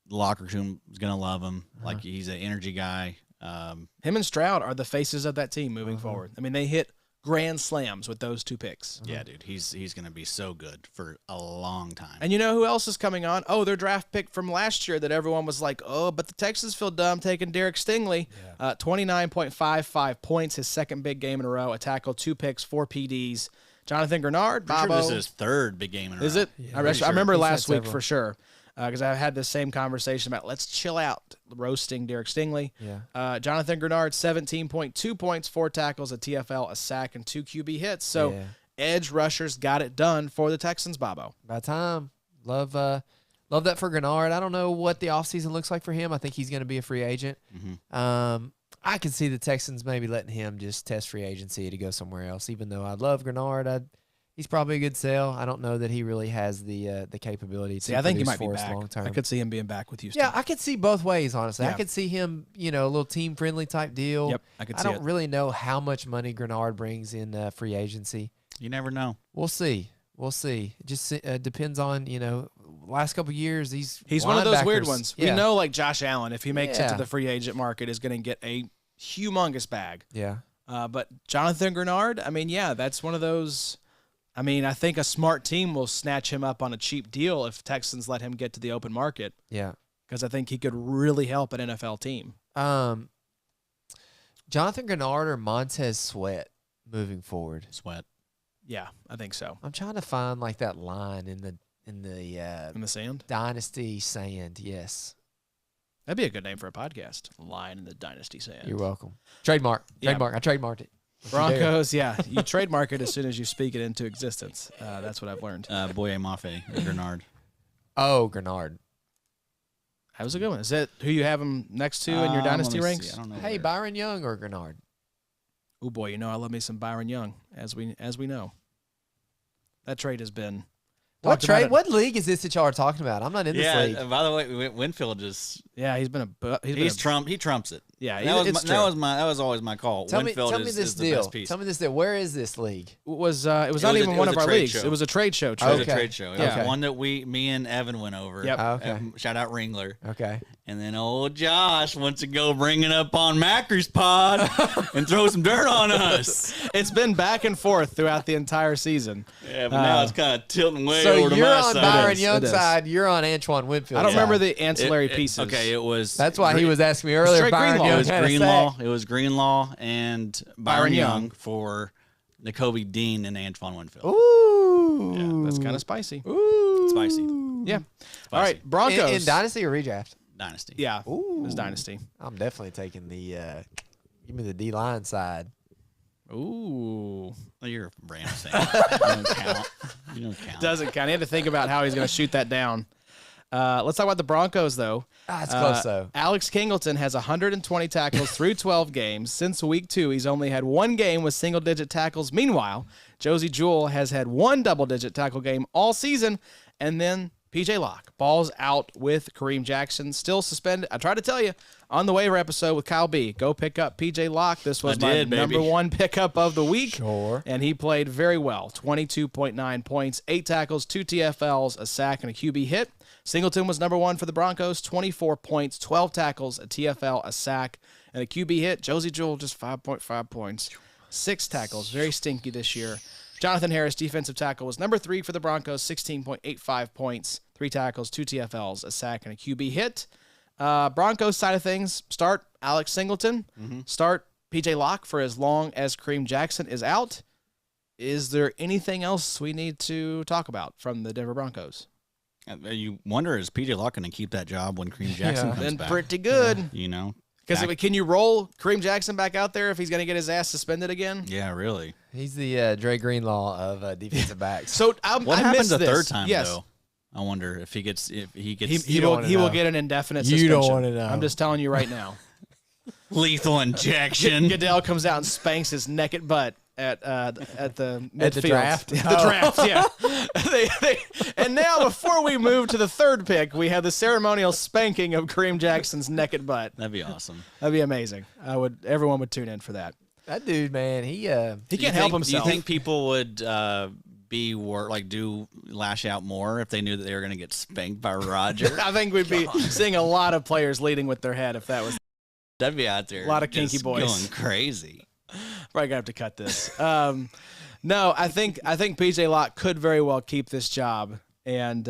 the locker room is gonna love him. Like he's an energy guy. Him and Stroud are the faces of that team moving forward. I mean, they hit grand slams with those 2 picks. Yeah, dude, he's gonna be so good for a long time. And you know who else is coming on? Oh, their draft pick from last year that everyone was like, oh, but the Texans feel dumb taking Derek Stingley. 29.55 points, his second big game in a row, a tackle, 2 picks, 4 PDs. Jonathan Grenard, I'm Bobo. sure this is his 3rd big game in a row. Is it? Yeah, I pretty remember sure. He's last had week several. for sure because I had this same conversation about let's chill out roasting Derek Stingley. Yeah. Jonathan Grenard, 17.2 points, 4 tackles, a TFL, a sack, and 2 QB hits. So Yeah. edge rushers got it done for the Texans, Bobo. By time. Love that for Grenard. I don't know what the offseason looks like for him. I think he's going to be a free agent. I can see the Texans maybe letting him just test free agency to go somewhere else. Even though I love Grenard, he's probably a good sell. I don't know that he really has the capability to See, I think he produce might be for us back. long term. I could see him being back with Houston. Yeah, I could see both ways, honestly. I Yeah. could see him, a little team friendly type deal. Yep, I could see don't it. really know how much money Grenard brings in free agency. You never know. We'll see. It just depends on, last couple of years, He's one of those weird linebackers- ones. Yeah. We know, like Josh Allen, if he makes it to Yeah. the free agent market, is going to get a humongous bag. Yeah. But Jonathan Grenard, I mean, yeah, that's one of those. I mean, I think a smart team will snatch him up on a cheap deal if Texans let him get to the open market Yeah. because I think he could really help an NFL team. Jonathan Grenard or Montez Sweat moving forward. Sweat. Yeah, I think so. I'm trying to find like that line in the In the sand? Dynasty sand. Yes. That'd be a good name for a podcast. Line in the Dynasty Sand. You're welcome. Trademark. Yeah. I trademarked it. Broncos, yeah. You trademark it as soon as you speak it into existence. That's what I've learned. Boye Mafe, Grenard. Oh, Grenard. That was a good one. Is that who you have him next to in your dynasty ranks? I don't know. Hey, Byron Young or Grenard? Oh boy, you know I love me some Byron Young, as we know. That trade has been What talked about trade? it. What league is this that y'all are talking about? I'm not in this league. By the way, Winfield just Yeah, he trumps it. Yeah, that was always my call. Tell me Winfield this is the deal. best piece. Tell me this deal. Where is this league? It was not even one of our leagues. It was a trade show. It was a Okay. trade show. It Okay. was one that me and Evan went over. Yep. Okay. Shout out Ringler. Okay. And then old Josh wants to go bring it up on Macker's pod and throw some dirt on us. It's been back and forth throughout the entire season. Yeah, but now it's kind of tilting way So over to you're my on side. Byron It Young's is. side. You're on Antoine Winfield. I don't side. remember the ancillary pieces. Okay, it was. That's why he was asking me earlier. Straight Byron Greenlaw. Young It was had a Greenlaw. sack. It was Greenlaw and Byron Young for N'Kobe Dean and Antoine Winfield. Ooh. Yeah, that's kind of spicy. Ooh. Spicy. Yeah. All right, Broncos. In dynasty or redraft? Dynasty. Yeah, Ooh. it was dynasty. I'm definitely taking the give me the D line side. Ooh. Well, you're a Rams fan. You don't count. You don't count. Doesn't count. He had to think about how he's going to shoot that down. Let's talk about the Broncos, though. It's close, though. Alex Kingleton has 120 tackles through 12 games. Since week 2, he's only had one game with single-digit tackles. Meanwhile, Josie Jewell has had one double-digit tackle game all season. And then P.J. Locke balls out with Kareem Jackson, still suspended. I tried to tell you on the waiver episode with Kyle B, go pick up P.J. Locke. This was number one pickup of the week. Sure. And he played very well. 22.9 points, 8 tackles, 2 TFLs, a sack, and a QB hit. Singleton was number 1 for the Broncos, 24 points, 12 tackles, a TFL, a sack, and a QB hit. Josie Jewell just 5.5 points, 6 tackles, very stinky this year. Jonathan Harris, defensive tackle, was number 3 for the Broncos, 16.85 points, 3 tackles, 2 TFLs, a sack, and a QB hit. Broncos side of things, start Alex Singleton, start P.J. Locke for as long as Kareem Jackson is out. Is there anything else we need to talk about from the Denver Broncos? You wonder, is P.J. Locke going to keep that job when Kareem Jackson comes Been back? pretty good. You know? Because can you roll Kareem Jackson back out there if he's going to get his ass suspended again? Yeah, really. He's the Dre Greenlaw of defensive backs. So What I happens missed the this. third time, Yes. though? I wonder if he gets He don't will wanna know. get an indefinite You suspension. don't wanna know. I'm just telling you right now. lethal injection. Goodell comes out and spanks his naked butt at the midfield. At the draft? The draft, yeah. And now, before we move to the third pick, we have the ceremonial spanking of Kareem Jackson's naked butt. That'd be awesome. That'd be amazing. Everyone would tune in for that. That dude, man, he Can't help himself. Do you think people would lash out more if they knew that they were going to get spanked by Roger? I think we'd be seeing a lot of players leading with their head if that was. That'd be out there. A lot of kinky just boys. going crazy. Probably gonna have to cut this. No, I think PJ Locke could very well keep this job, and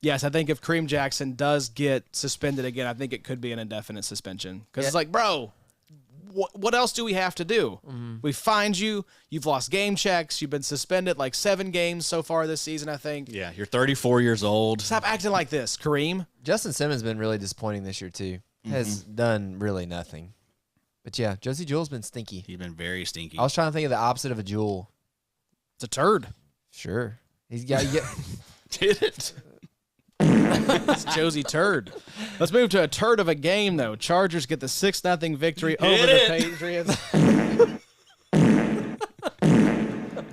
yes, I think if Kareem Jackson does get suspended again, I think it could be an indefinite suspension because it's like, bro, what else do we have to do? We find you. You've lost game checks. You've been suspended like 7 games so far this season, I think. Yeah, you're 34 years old. Stop acting like this, Kareem. Justin Simmons been really disappointing this year too. Has done really nothing. But yeah, Josie Jewell's been stinky. He's been very stinky. I was trying to think of the opposite of a jewel. It's a turd. Sure, he's got. Did it? It's Josie Turd. Let's move to a turd of a game, though. Chargers get the 6-0 victory over the Patriots.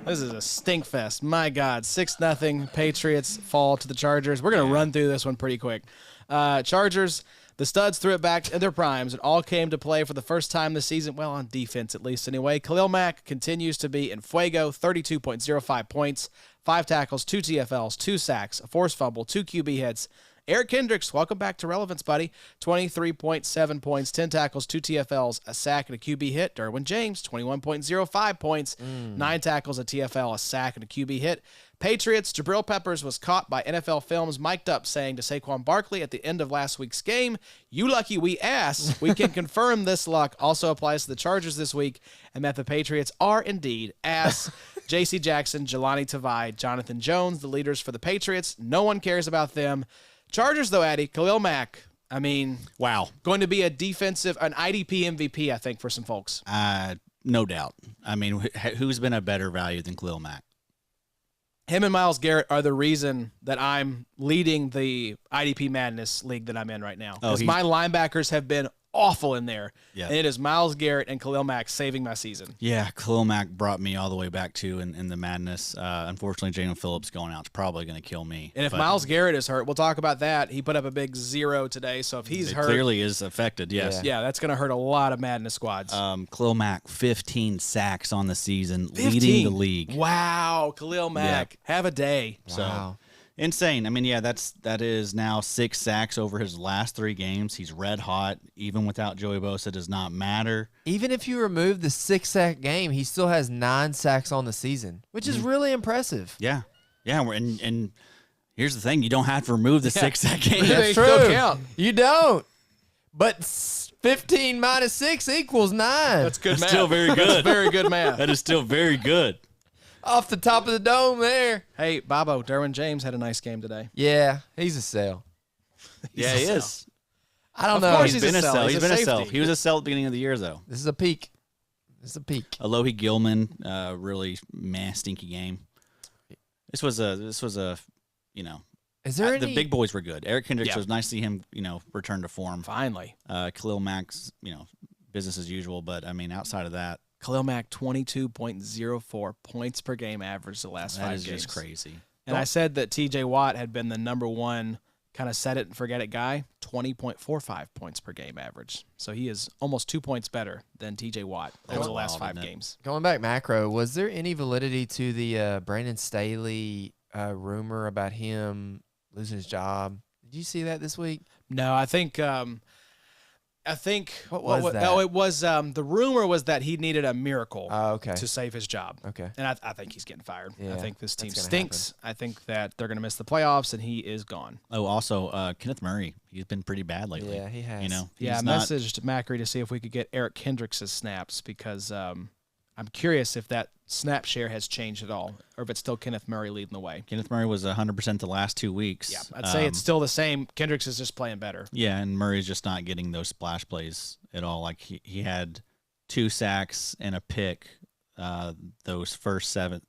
This is a stink fest. My God. 6-0 Patriots fall to the Chargers. We're going to run through this one pretty quick. Chargers, the studs threw it back in their primes. It all came to play for the first time this season. Well, on defense, at least anyway. Khalil Mack continues to be in fuego. 32.05 points. 5 tackles, 2 TFLs, 2 sacks, a forced fumble, 2 QB hits. Eric Kendricks, welcome back to relevance, buddy. 23.7 points, 10 tackles, 2 TFLs, a sack, and a QB hit. Derwin James, 21.05 points, 9 tackles, a TFL, a sack, and a QB hit. Patriots, Jabril Peppers was caught by NFL Films, mic'd up, saying to Saquon Barkley at the end of last week's game, "You lucky we ass." We can confirm this luck also applies to the Chargers this week, and that the Patriots are indeed ass. J.C. Jackson, Jelani Tavai, Jonathan Jones, the leaders for the Patriots. No one cares about them. Chargers, though, Addy, Khalil Mack, I mean, Wow. going to be an IDP MVP, I think, for some folks. no doubt. I mean, who's been a better value than Khalil Mack? Him and Myles Garrett are the reason that I'm leading the IDP Madness league that I'm in right now. Because my linebackers have been awful in there. Yeah. And it is Myles Garrett and Khalil Mack saving my season. Yeah, Khalil Mack brought me all the way back to in the madness. Unfortunately, Jalen Phillips going out is probably going to kill me. And if Myles Garrett is hurt, we'll talk about that. He put up a big 0 today, so if he's hurt, clearly is affected. Yes. Yeah, that's going to hurt a lot of Madness squads. Khalil Mack, 15 sacks on the season, 15? leading the league. Wow, Khalil Mack, have a day. So insane. I mean, yeah, that is now 6 sacks over his last 3 games. He's red hot. Even without Joey Bosa, does not matter. Even if you remove the 6-sack game, he still has 9 sacks on the season, which is really impressive. Yeah, and here's the thing: you don't have to remove the 6-sack game. They That's still true. count. You don't. But 15 minus 6 equals 9. That's good math. Still very good. That's very good math. That is still very good. Off the top of the dome there. Hey, Bobo, Derwin James had a nice game today. Yeah, he's a sell. Yeah, he is. I don't Of know. course He's he's been a a sell. sell. He's He's a been a sell. safety. He was a sell at the beginning of the year, though. This is a peak. Alohi Gilman, really stinky game. This was a Is there the any big boys were good. Eric Kendricks Yeah. was nice to see him, return to form. Finally. Khalil Mack's, business as usual, but I mean, outside of that, Khalil Mack, 22.04 points per game average the last 5 that is games. just crazy. And I said that TJ Watt had been the number 1 kind of set it and forget it guy, 20.45 points per game average. So he is almost 2 points better than TJ Watt over That's the last wild, 5 isn't it? games. going back macro? Was there any validity to the Brandon Staley rumor about him losing his job? Did you see that this week? No, I think What was that? Oh, it was the rumor was that he needed a miracle Oh, okay. to save his job. Okay. And I think he's getting fired. Yeah, I think this team that's gonna stinks. I think that they're going to miss the playoffs, and he is gone. Oh, also, Kenneth Murray, he's been pretty bad lately. Yeah, he has. Yeah, I he's not- messaged Macri to see if we could get Eric Kendricks' snaps because I'm curious if that snap share has changed at all, or if it's still Kenneth Murray leading the way. Kenneth Murray was 100% the last 2 weeks. Yeah, I'd say it's still the same. Kendricks is just playing better. Yeah, and Murray's just not getting those splash plays at all. Like he had 2 sacks and a pick those first 7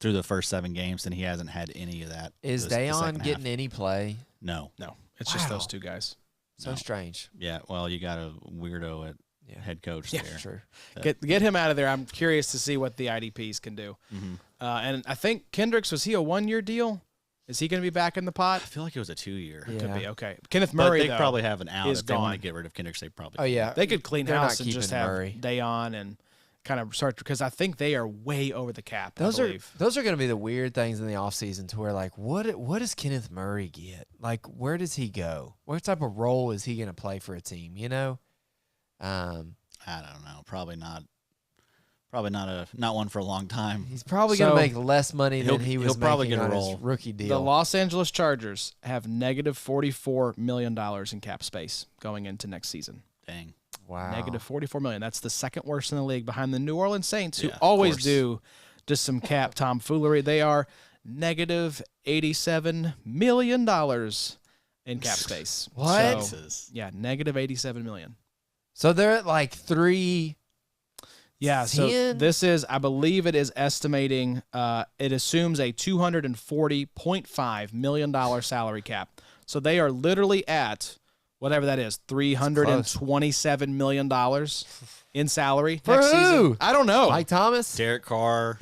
games, and he hasn't had any of that. Is the Dayon second getting half. any play? No. No, it's just Wow. those 2 guys. So No. strange. Yeah, well, you got a weirdo at head coach Yeah, there. True. Get him out of there. I'm curious to see what the IDPs can do. Mm-hmm. And I think Kendricks, was he a 1-year deal? Is he going to be back in the pot? I feel like it was a 2-year. Yeah. Could be. Okay. Kenneth But Murray, they though, probably have an out. is If they want to gone. get rid of Kendricks, they probably Oh, yeah. They could clean They're house not and just keeping have Murray. Dayon and kind of start, because I think they are way over the cap. Those I are believe. going to be the weird things in the offseason to where, like, what does Kenneth Murray get? Like, where does he go? What type of role is he going to play for a team, I don't know. Probably not one for a long time. He's probably going So, to make less money than he was he'll probably making get a on his role. rookie deal. The Los Angeles Chargers have negative $44 million in cap space going into next season. Dang. wow. Negative $44 million. That's the second worst in the league behind the New Orleans Saints, who Yeah, of always course. do just some cap tomfoolery. They are negative $87 million in cap space. What? So, yeah, negative $87 million. So they're at like 3. Yeah, so 10? this is, I believe it is estimating, it assumes a $240.5 million salary cap. So they are literally at, whatever that is, $327 million in salary For next who? season. I don't know. Mike Thomas Derek Carr,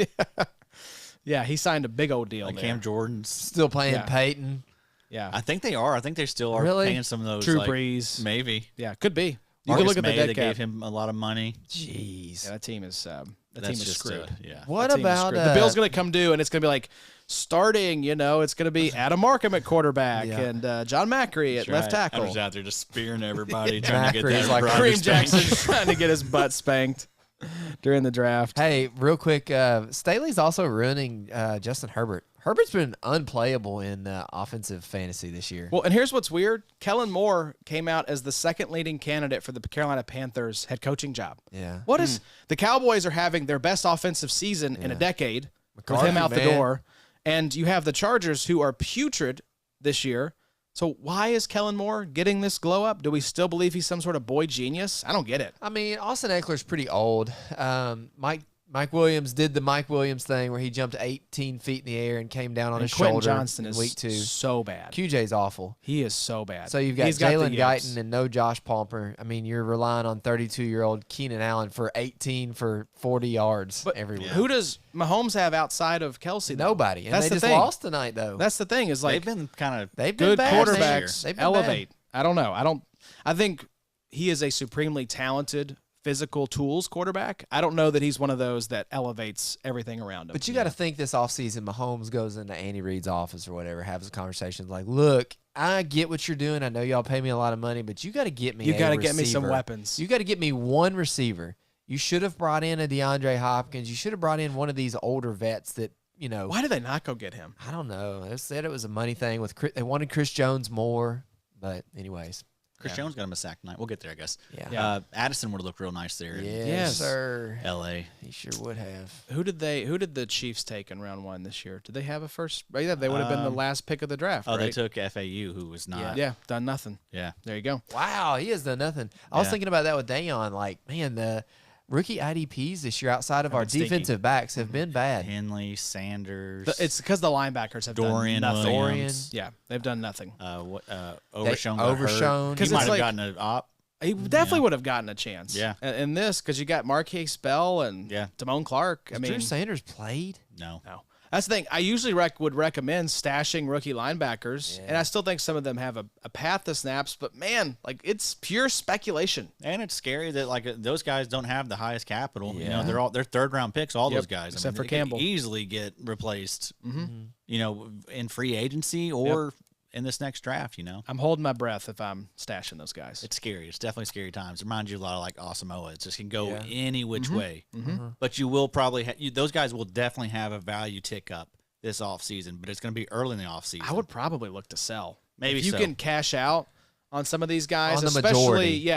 Yeah, he signed a big old deal like there. Cam Jordan's. still playing Yeah. Peyton. Yeah, I think they are. I think they still are Really? paying some of those. Drew like, Brees. Maybe. Yeah, could be. You Marcus can look at the May, dead they cap. gave him a lot of money. Jeez. Yeah, that team is That's just screwed. screwed. Yeah. What That team is about screwed. The bill's going to come due, and it's going to be like starting. It's going to be Adam Markham at quarterback Yeah. and John Macri at left tackle. I'm just out there just spearing everybody, trying to get Macri's that like Rodgers Kareem spank. Jackson trying to get his butt spanked during the draft. Hey, real quick, Staley's also ruining Justin Herbert. Herbert's been unplayable in offensive fantasy this year. Well, and here's what's weird. Kellen Moore came out as the second leading candidate for the Carolina Panthers head coaching job. Yeah. What is the Cowboys are having their best offensive season in a decade with McCarthy, him out the man. door, and you have the Chargers who are putrid this year. So why is Kellen Moore getting this glow up? Do we still believe he's some sort of boy genius? I don't get it. I mean, Austin Eckler's pretty old. Mike Williams did the Mike Williams thing where he jumped 18 feet in the air and came down on his Quentin shoulder Johnston in is week 2. so bad. QJ's awful. He is so bad. So you've got He's got the Jalen yips. Guyton and no Josh Palmer. I mean, you're relying on 32-year-old Keenan Allen for 18 for 40 yards every week. Who does Mahomes have outside of Kelsey? Though? Nobody. And That's they the just thing. lost tonight, though. That's the thing is like They've been kind of They've been good bad this quarterbacks year. They've been elevate. bad. I don't know. I think he is a supremely talented physical tools quarterback. I don't know that he's one of those that elevates everything around him. But you got to think this offseason, Mahomes goes into Andy Reid's office or whatever, has a conversation like, look, I get what you're doing. I know y'all pay me a lot of money, but you got to get me You a got to get me some receiver. weapons. You got to get me one receiver. You should have brought in a DeAndre Hopkins. You should have brought in one of these older vets that, you know. Why did they not go get him? I don't know. They said it was a money thing. They wanted Chris Jones more. But anyways. Chris Jones got him a sack tonight. We'll get there, I guess. Yeah. Addison would have looked real nice there in Yes, sir. L.A. He sure would have. Who did the Chiefs take in round 1 this year? Did they have a first? Yeah, they would have been the last pick of the draft. Oh, right? they took FAU, who was not. Yeah, done nothing. Yeah. There you go. Wow, he has done nothing. I was Yeah. thinking about that with Dayon. Like, man, the rookie IDPs this year outside of our been stinky. defensive backs have been bad. Henley, Sanders. It's because the linebackers have Dorian done nothing. Williams. Yeah, they've done nothing. Overshown. got hurt. Overshown. He 'Cause might it's have like- gotten an op. He definitely would have gotten a chance. Yeah. In this, because you got Marquise Bell and Yeah. Damone Clark. I Has mean, Drew Sanders played? No. no. That's the thing. I usually would recommend stashing rookie linebackers, and I still think some of them have a path to snaps. But man, like it's pure speculation. And it's scary that like those guys don't have the highest capital. You Yeah. know, they're third round picks. All Yep, those guys, except for they could Campbell. easily get replaced. You know, in free agency or in this next draft. You know, I'm holding my breath if I'm stashing those guys. it's scary. It's definitely scary times. It reminds you a lot of like Asamoah. It just can go Yeah. any which way. But you will probably those guys will definitely have a value tick up this offseason, but it's going to be early in the offseason. I would probably look to sell. Maybe if you so. can cash out on some of these guys, On the especially majority.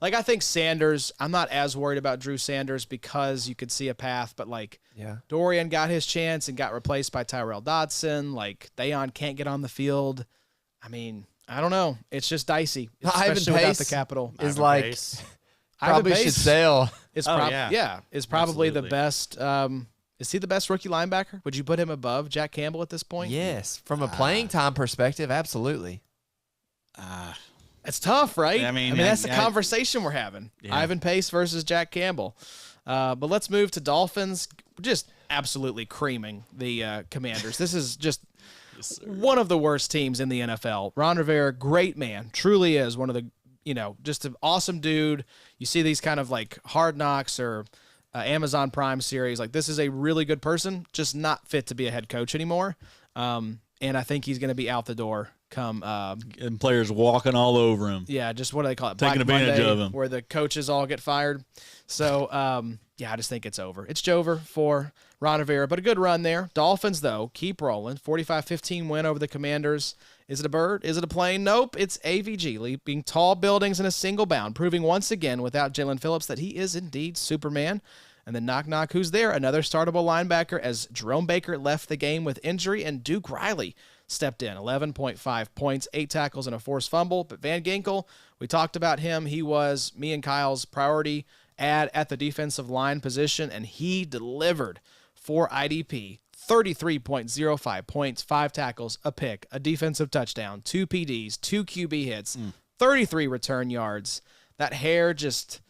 Like I think Sanders. I'm not as worried about Drew Sanders because you could see a path, but like Yeah. Dorian got his chance and got replaced by Tyrell Dodson. Like Dayon can't get on the field. I mean, I don't know. It's just dicey, Ivan especially without Pace the capital. Is Ivan like Pace. probably Ivan should Pace sell. Is Oh, prob- yeah. is probably the Absolutely. best. Is he the best rookie linebacker? Would you put him above Jack Campbell at this point? Yes, from a playing time perspective, absolutely. It's tough, right? I mean, that's the I- conversation we're having. Yeah. Ivan Pace versus Jack Campbell. But let's move to Dolphins. Just absolutely creaming the Commanders. This is just one of the worst teams in the NFL. Ron Rivera, great man, truly is one of the, just an awesome dude. You see these kind of like Hard Knocks or Amazon Prime series. Like this is a really good person, just not fit to be a head coach anymore. And I think he's going to be out the door come And players walking all over him. yeah, just what do they call it? Taking Black advantage Monday, of him. where the coaches all get fired. So, yeah, I just think it's over. It's over for Ron Rivera, but a good run there. Dolphins, though, keep rolling. 45-15 win over the Commanders. Is it a bird? Is it a plane? Nope, it's AVG, leaping tall buildings in a single bound, proving once again without Jalen Phillips that he is indeed Superman. And then knock, knock, who's there? Another startable linebacker as Jerome Baker left the game with injury and Duke Riley stepped in. 11.5 points, 8 tackles, and a forced fumble. But Van Ginkel, we talked about him. He was me and Kyle's priority add at the defensive line position, and he delivered for IDP. 33.05 points, 5 tackles, a pick, a defensive touchdown, 2 PDs, 2 QB hits, 33 return yards. That hair just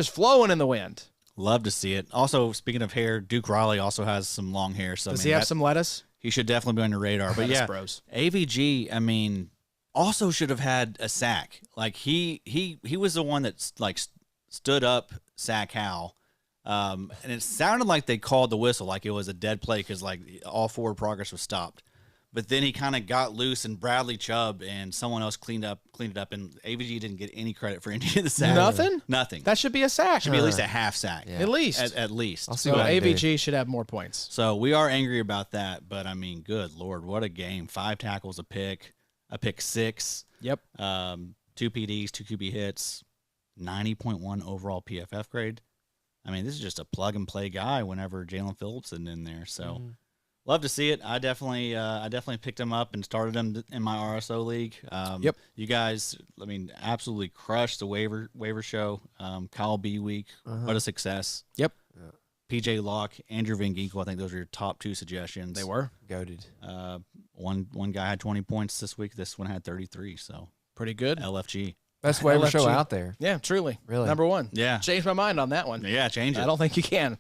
flowing in the wind. Love to see it. Also, speaking of hair, Duke Riley also has some long hair. So Does I he mean, have some lettuce? He should definitely be on your radar. But Lettuce yeah, bros. AVG. I mean, also should have had a sack. Like he was the one that stood up sack Hal. And it sounded like they called the whistle, like it was a dead play because like all forward progress was stopped. But then he kind of got loose, and Bradley Chubb and someone else cleaned it up, and AVG didn't get any credit for any of the sacks. Nothing. That should be a sack. Should be at least a half sack. Yeah. At least. At least. I'll see So what I can do. AVG should have more points. So we are angry about that, but I mean, good Lord, what a game. 5 tackles, a pick 6. Yep. 2 PDs, 2 QB hits, 90.1 overall PFF grade. I mean, this is just a plug and play guy whenever Jalen Phillips is in there. So love to see it. I definitely picked him up and started him in my RSO league. Yep. You guys, I mean, absolutely crushed the waiver show. Kyle B week. What a success. Yep. PJ Locke, Andrew Van Ginkel. I think those are your top 2 suggestions. They were Goated. One guy had 20 points this week. This one had 33. So pretty good. LFG. Best waiver LFG. show out there. Yeah, truly. Really? Number 1. Yeah. Changed my mind on that one. Yeah, change it. I don't think you can.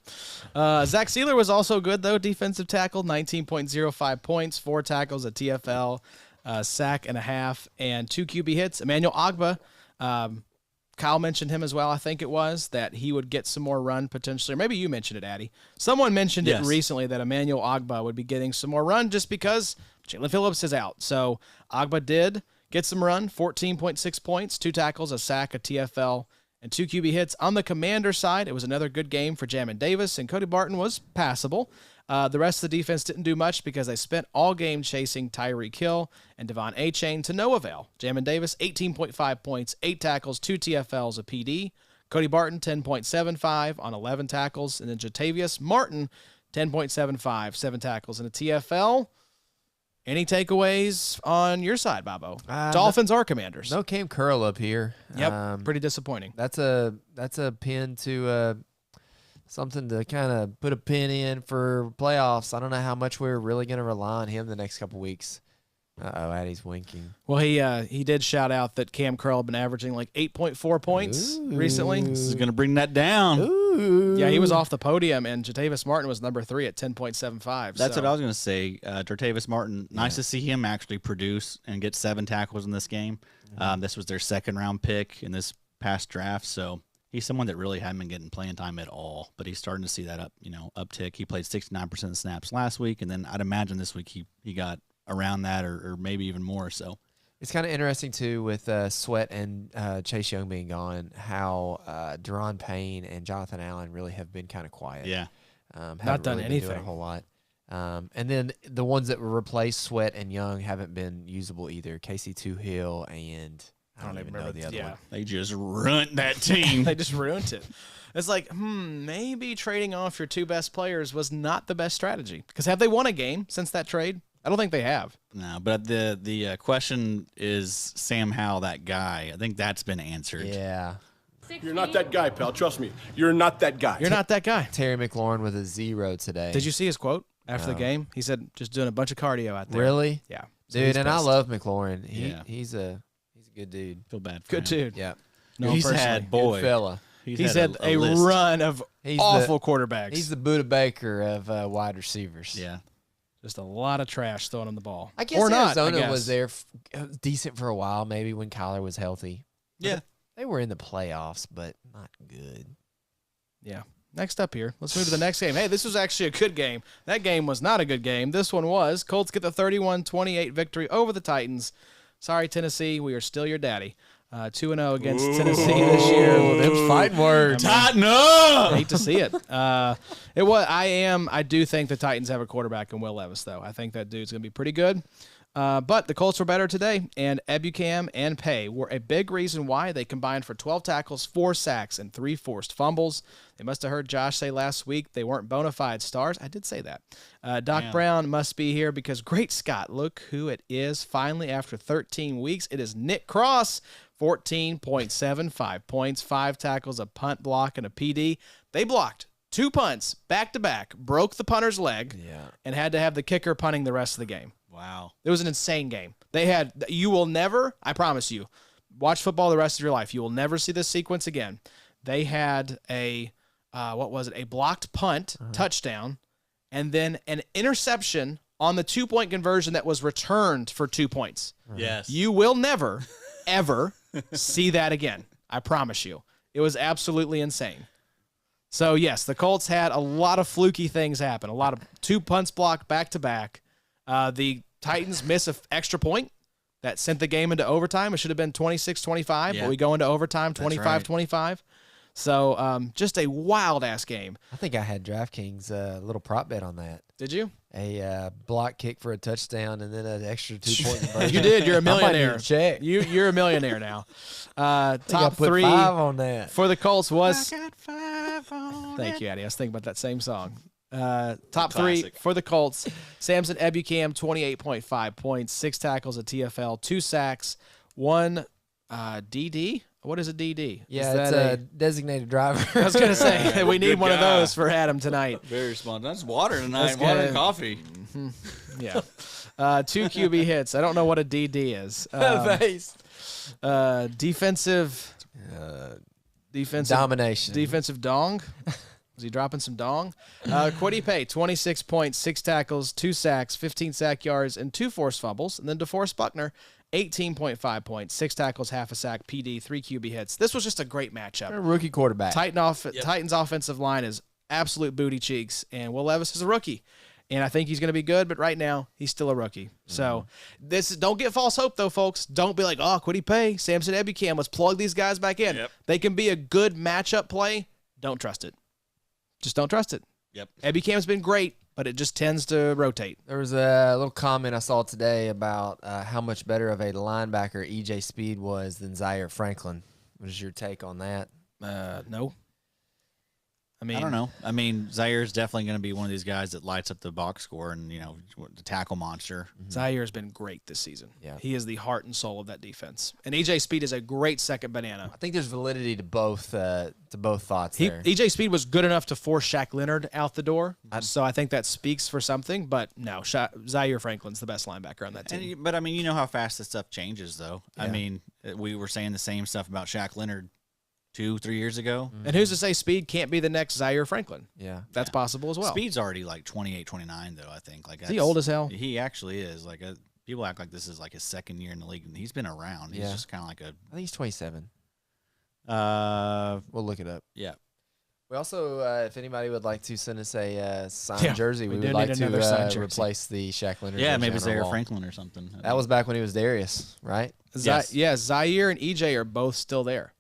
Zach Sealer was also good, though. Defensive tackle, 19.05 points, 4 tackles, a TFL, sack and a half, and 2 QB hits. Emmanuel Ogbah, Kyle mentioned him as well, I think it was, that he would get some more run potentially. Or maybe you mentioned it, Addy. Someone mentioned it recently that Emmanuel Ogbah would be getting some more run just because Jalen Phillips is out. So Ogbah did get some run, 14.6 points, 2 tackles, a sack, a TFL, and 2 QB hits. On the Commander side, it was another good game for Jamin Davis, and Cody Barton was passable. The rest of the defense didn't do much because they spent all game chasing Tyreek Hill and Devon Achane to no avail. Jamin Davis, 18.5 points, 8 tackles, 2 TFLs, a PD. Cody Barton, 10.75 on 11 tackles. And then Jatavius Martin, 10.75, 7 tackles, and a TFL. Any takeaways on your side, Bobo? Dolphins or Commanders? No Cam Curl up here. Yep, pretty disappointing. That's a pin to something to kind of put a pin in for playoffs. I don't know how much we're really going to rely on him the next couple weeks. Uh-oh, Addie's winking. Well, he did shout out that Cam Curl had been averaging like 8.4 points recently. This is going to bring that down. Ooh. Yeah, he was off the podium, and Jatavius Martin was number 3 at 10.75. That's what I was going to say. Jatavius Martin, nice to see him actually produce and get 7 tackles in this game. This was their 2nd-round pick in this past draft, so he's someone that really hadn't been getting playing time at all, but he's starting to see that uptick. He played 69% of the snaps last week, and then I'd imagine this week he got around that or maybe even more. So it's kind of interesting too with Sweat and Chase Young being gone, how Deron Payne and Jonathan Allen really have been kind of quiet. Yeah, not done really anything doing a whole lot. And then the ones that replaced Sweat and Young haven't been usable either. Casey Hill and I don't even know the other one. They just ruined that team. They just ruined it. It's like, maybe trading off your 2 best players was not the best strategy. Because have they won a game since that trade? I don't think they have. No, but the question is Sam Howell that guy? I think that's been answered. Yeah. You're not that guy, pal. Trust me. You're not that guy. You're not that guy. Terry McLaurin with a 0 today. Did you see his quote after the game? He said, just doing a bunch of cardio out there. Really? Yeah. So Dude, and I pissed. love McLaurin. Yeah. He's a good dude. Feel bad for Good him. dude. Yeah. No, He's personally. had boy. Good fella. He's had a list. run of He's awful quarterbacks. He's the Buda Baker of wide receivers. Yeah. Just a lot of trash thrown on the ball. I guess or not, Arizona I guess. was there decent for a while, maybe when Kyler was healthy. Yeah. They were in the playoffs, but not good. Yeah. Next up here, let's move to the next game. Hey, this was actually a good game. That game was not a good game. This one was. Colts get the 31-28 victory over the Titans. Sorry, Tennessee. We are still your daddy. 2-0 against Tennessee this year. Them fighting words. Tighten up! I hate to see it. I do think the Titans have a quarterback in Will Levis, though. I think that dude's going to be pretty good. But the Colts were better today, and Ebukam and Pay were a big reason why. They combined for 12 tackles, 4 sacks, and 3 forced fumbles. They must have heard Josh say last week they weren't bona fide stars. I did say that. Doc Brown must be here because, great Scott, look who it is. Finally, after 13 weeks, it is Nick Cross, 14.75 points, 5 tackles, a punt block, and a PD. They blocked 2 punts back-to-back, broke the punter's leg, and had to have the kicker punting the rest of the game. Wow. It was an insane game. You will never, I promise you, watch football the rest of your life. You will never see this sequence again. They had a blocked punt, touchdown, and then an interception on the 2-point conversion that was returned for 2 points. Yes. You will never, ever see that again. I promise you. It was absolutely insane. So, yes, the Colts had a lot of fluky things happen. A lot of 2 punts blocked back-to-back. The Titans miss an extra point that sent the game into overtime. It should have been 26-25, but we go into overtime 25-25. So just a wild-ass game. I think I had DraftKings little prop bet on that. Did you? A block kick for a touchdown and then an extra 2-point conversion. You did. You're a I might need millionaire. to check. You're a millionaire now. I Top put 3 5 on that. for the Colts was... I got 5 on Thank you, Addy. I was thinking about that same song. Top 3 Classic. for the Colts. Samson Ebukam, 28.5 points, 6 tackles, a TFL, 2 sacks, 1 DD. What is a DD? Yeah, Is it's that a designated driver. I was gonna say we need Good one of guy. those for Adam tonight. Very small. That's water tonight. That's Water good. and coffee. Yeah, 2 QB hits. I don't know what a DD is. Defensive Domination. defensive dong. Was he dropping some dong? Kwity Paye, 26 points, 6 tackles, 2 sacks, 15 sack yards, and 2 forced fumbles. And then DeForest Buckner, 18.5 points, 6 tackles, half a sack, PD, 3 QB hits. This was just a great matchup. Rookie quarterback. Titans offensive line is absolute booty cheeks, and Will Levis is a rookie. And I think he's going to be good, but right now he's still a rookie. So don't get false hope, though, folks. Don't be like, oh, Kwity Paye, Samson Ebukam, let's plug these guys back in. Yep. They can be a good matchup play. Don't trust it. Just don't trust it. Yep. Ebukam's been great, but it just tends to rotate. There was a little comment I saw today about how much better of a linebacker EJ Speed was than Zaire Franklin. What is your take on that? No. I don't know. I mean, Zaire's definitely going to be one of these guys that lights up the box score and, the tackle monster. Zaire has been great this season. Yeah. He is the heart and soul of that defense. And EJ Speed is a great second banana. I think there's validity to both thoughts there. EJ Speed was good enough to force Shaq Leonard out the door, so I think that speaks for something. But no, Zaire Franklin's the best linebacker on that team. But, I mean, you know how fast this stuff changes, though. Yeah. I mean, we were saying the same stuff about Shaq Leonard 2-3 years ago. And who's to say Speed can't be the next Zaire Franklin? Yeah. That's possible as well. Speed's already like 28, 29, though, I think. Like, Is he old as hell? He actually is. Like, people act like this is like his second year in the league, and he's been around. He's just kind of like I think he's 27. a We'll look it up. yeah. We also, if anybody would like to send us a signed jersey, we we do would like need another to signed jersey. replace the Shaq Leonard. Yeah, jersey maybe on our Zaire wall. Franklin or something. That was back when he was Darius, right? Yes. Yeah, Zaire and EJ are both still there.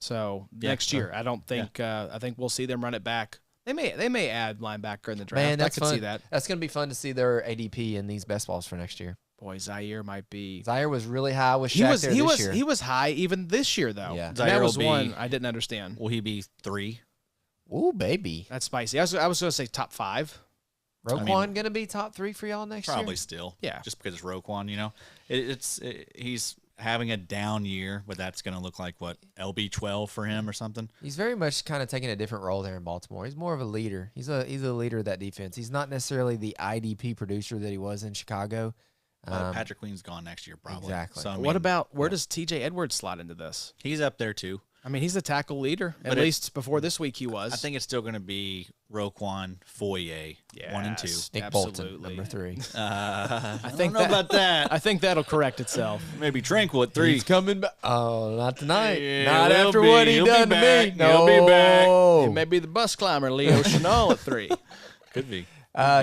So Yeah, next year, I don't think I think we'll see them run it back. They may add linebacker in the draft. Man, that's I could fun. see that. That's going to be fun to see their ADP in these best balls for next year. Boy, Zaire might be. Zaire was really high with Shaq this year. He was high even this year though. Yeah. And Zaire that was will be- one I didn't understand. Will he be 3? Ooh, baby. That's spicy. I was going to say top 5. Roquan going to be top 3 for y'all next Probably year? still. Yeah. Just because it's Roquan, he's having a down year, but that's going to look like what, LB12 for him or something. He's very much kind of taking a different role there in Baltimore. He's more of a leader. He's a leader of that defense. He's not necessarily the IDP producer that he was in Chicago. Patrick Queen's gone next year, probably. Exactly. So, I What mean, about where does TJ Edwards slot into this? he's up there too. I mean, he's the tackle leader. At But least before this week he was. I think it's still going to be Roquan, Foye, 1 and 2. Yes, Nick absolutely. Bolton, number 3. I think don't know about that. I think that'll correct itself. Maybe Tranquil at 3. He's coming back. Oh, not tonight. Yeah, not he'll after be- what he he'll be done to back. me. He'll be back. No. It may be the bus climber, Leo Chenal at 3. Could be.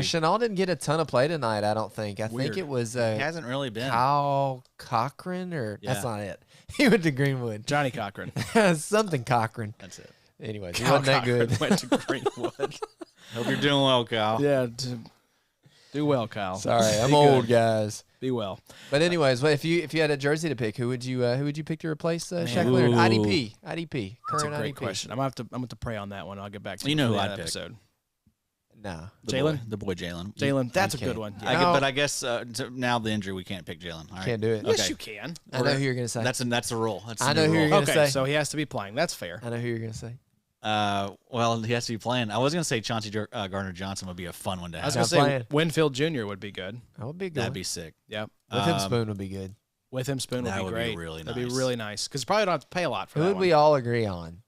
Chanel didn't get a ton of play tonight, I don't think. I think it was He hasn't really been. Kyle Cochran, or that's Yeah. not it. He went to Greenwood. Johnny Cochran. Something Cochran. That's it. Anyways, he Kyle wasn't that Cochran good. went to Greenwood. Hope you're doing well, Kyle. Yeah. Do well, Kyle. Sorry, I'm Be old, good. guys. Be well. But anyways, if you had a jersey to pick, who would you pick to replace Shaq Leonard? Ooh. IDP. That's a Current great IDP. question. I'm gonna have to pray on that one. I'll get back to You know for who that I'd pick. episode. No. The boy Jalen. Jalen, that's a can't. good one. Yeah. No. But I guess now the injury, we can't pick Jalen. All right. Can't do it. Yes, Okay. you can. I know who you're gonna say. That's the rule. That's the I know new who rule. you're gonna Okay, say. so he has to be playing. That's fair. I know who you're gonna say. Well, he has to be playing. I was gonna say Chauncey Gardner Johnson would be a fun one to I was have. gonna Not say playing. Winfield Jr. would be good. That would be good. That'd be sick. Yep. With him, Spoon would be good. With him, Spoon would That be would be great. really That'd be nice. really nice because probably don't have to pay a lot for Who that would we all agree on?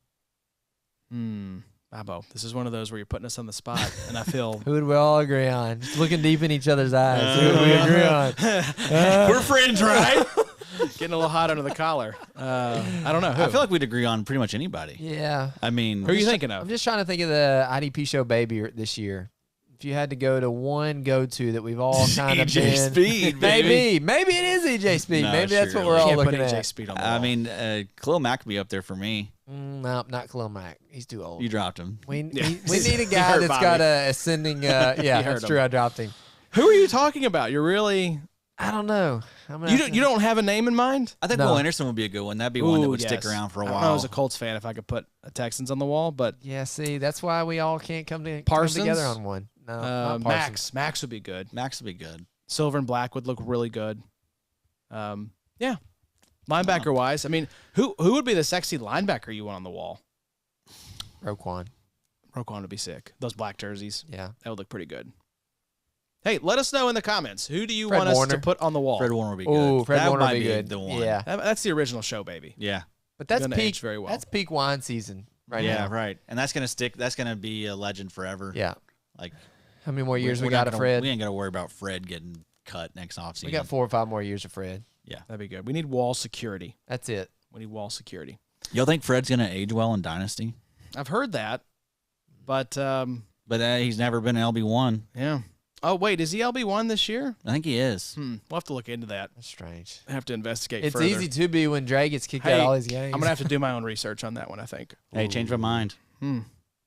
Bobo, this is one of those where you're putting us on the spot, and I feel Who would we all agree on? Just looking deep in each other's eyes. Who would we agree on? We're friends, right? getting a little hot under the collar. I don't know. Who? I feel like we'd agree on pretty much anybody. Yeah. I mean, Who are you thinking I'm of? just trying to think of the IDP show baby this year. If you had to go to one go-to that we've all kind of EJ been, Speed, baby. maybe it is EJ Speed. No, Maybe that's what surely. we're all Can't put looking AJ at. Speed on the I wall. mean, Khalil Mack could be up there for me. No, not Khalil Mack. He's too old. You dropped him. We Yeah. need a You guy heard that's Bobby. got a ascending. Yeah, heard that's him. true. I dropped him. Who are you talking about? You're really I don't know. you don't have a name in mind? I think No. Will Anderson would be a good one. That'd be one that Ooh, would stick yes. around for a I while. don't know as a Colts fan if I could put a Texans on the wall, but Yeah, see, that's why we all can't come Parsons? together on one. No, not Parsons. Max would be good. Max would be good. Silver and black would look really good. Yeah, Linebacker-wise, I mean, who would be the sexy linebacker you want on the wall? Roquan. Roquan would be sick. Those black jerseys. Yeah. That would look pretty good. Hey, let us know in the comments. Who do you Fred want us Warner. to put on the wall? Fred Warner would be good. Ooh, Fred that Warner might would be good. the one. Yeah. That's the original show, baby. Yeah. But that's Gonna peak. age very well. That's peak wine season right yeah, now. right. And that's gonna stick. That's gonna be a legend forever. Yeah. Like How many more years we we're got not of gonna- Fred? We ain't got to worry about Fred getting cut next offseason. We got 4 or 5 more years of Fred. Yeah. That'd be good. We need wall security. That's it. We need wall security. Y'all think Fred's gonna age well in Dynasty? I've heard that, but But he's never been LB1. yeah. Oh wait, is he LB1 this year? I think he is. We'll have to look into that. That's strange. I have to investigate. It's further. easy to be when Dre gets kicked Hey, out of all these games. I'm gonna have to do my own research on that one. I think. Hey, changed my mind. I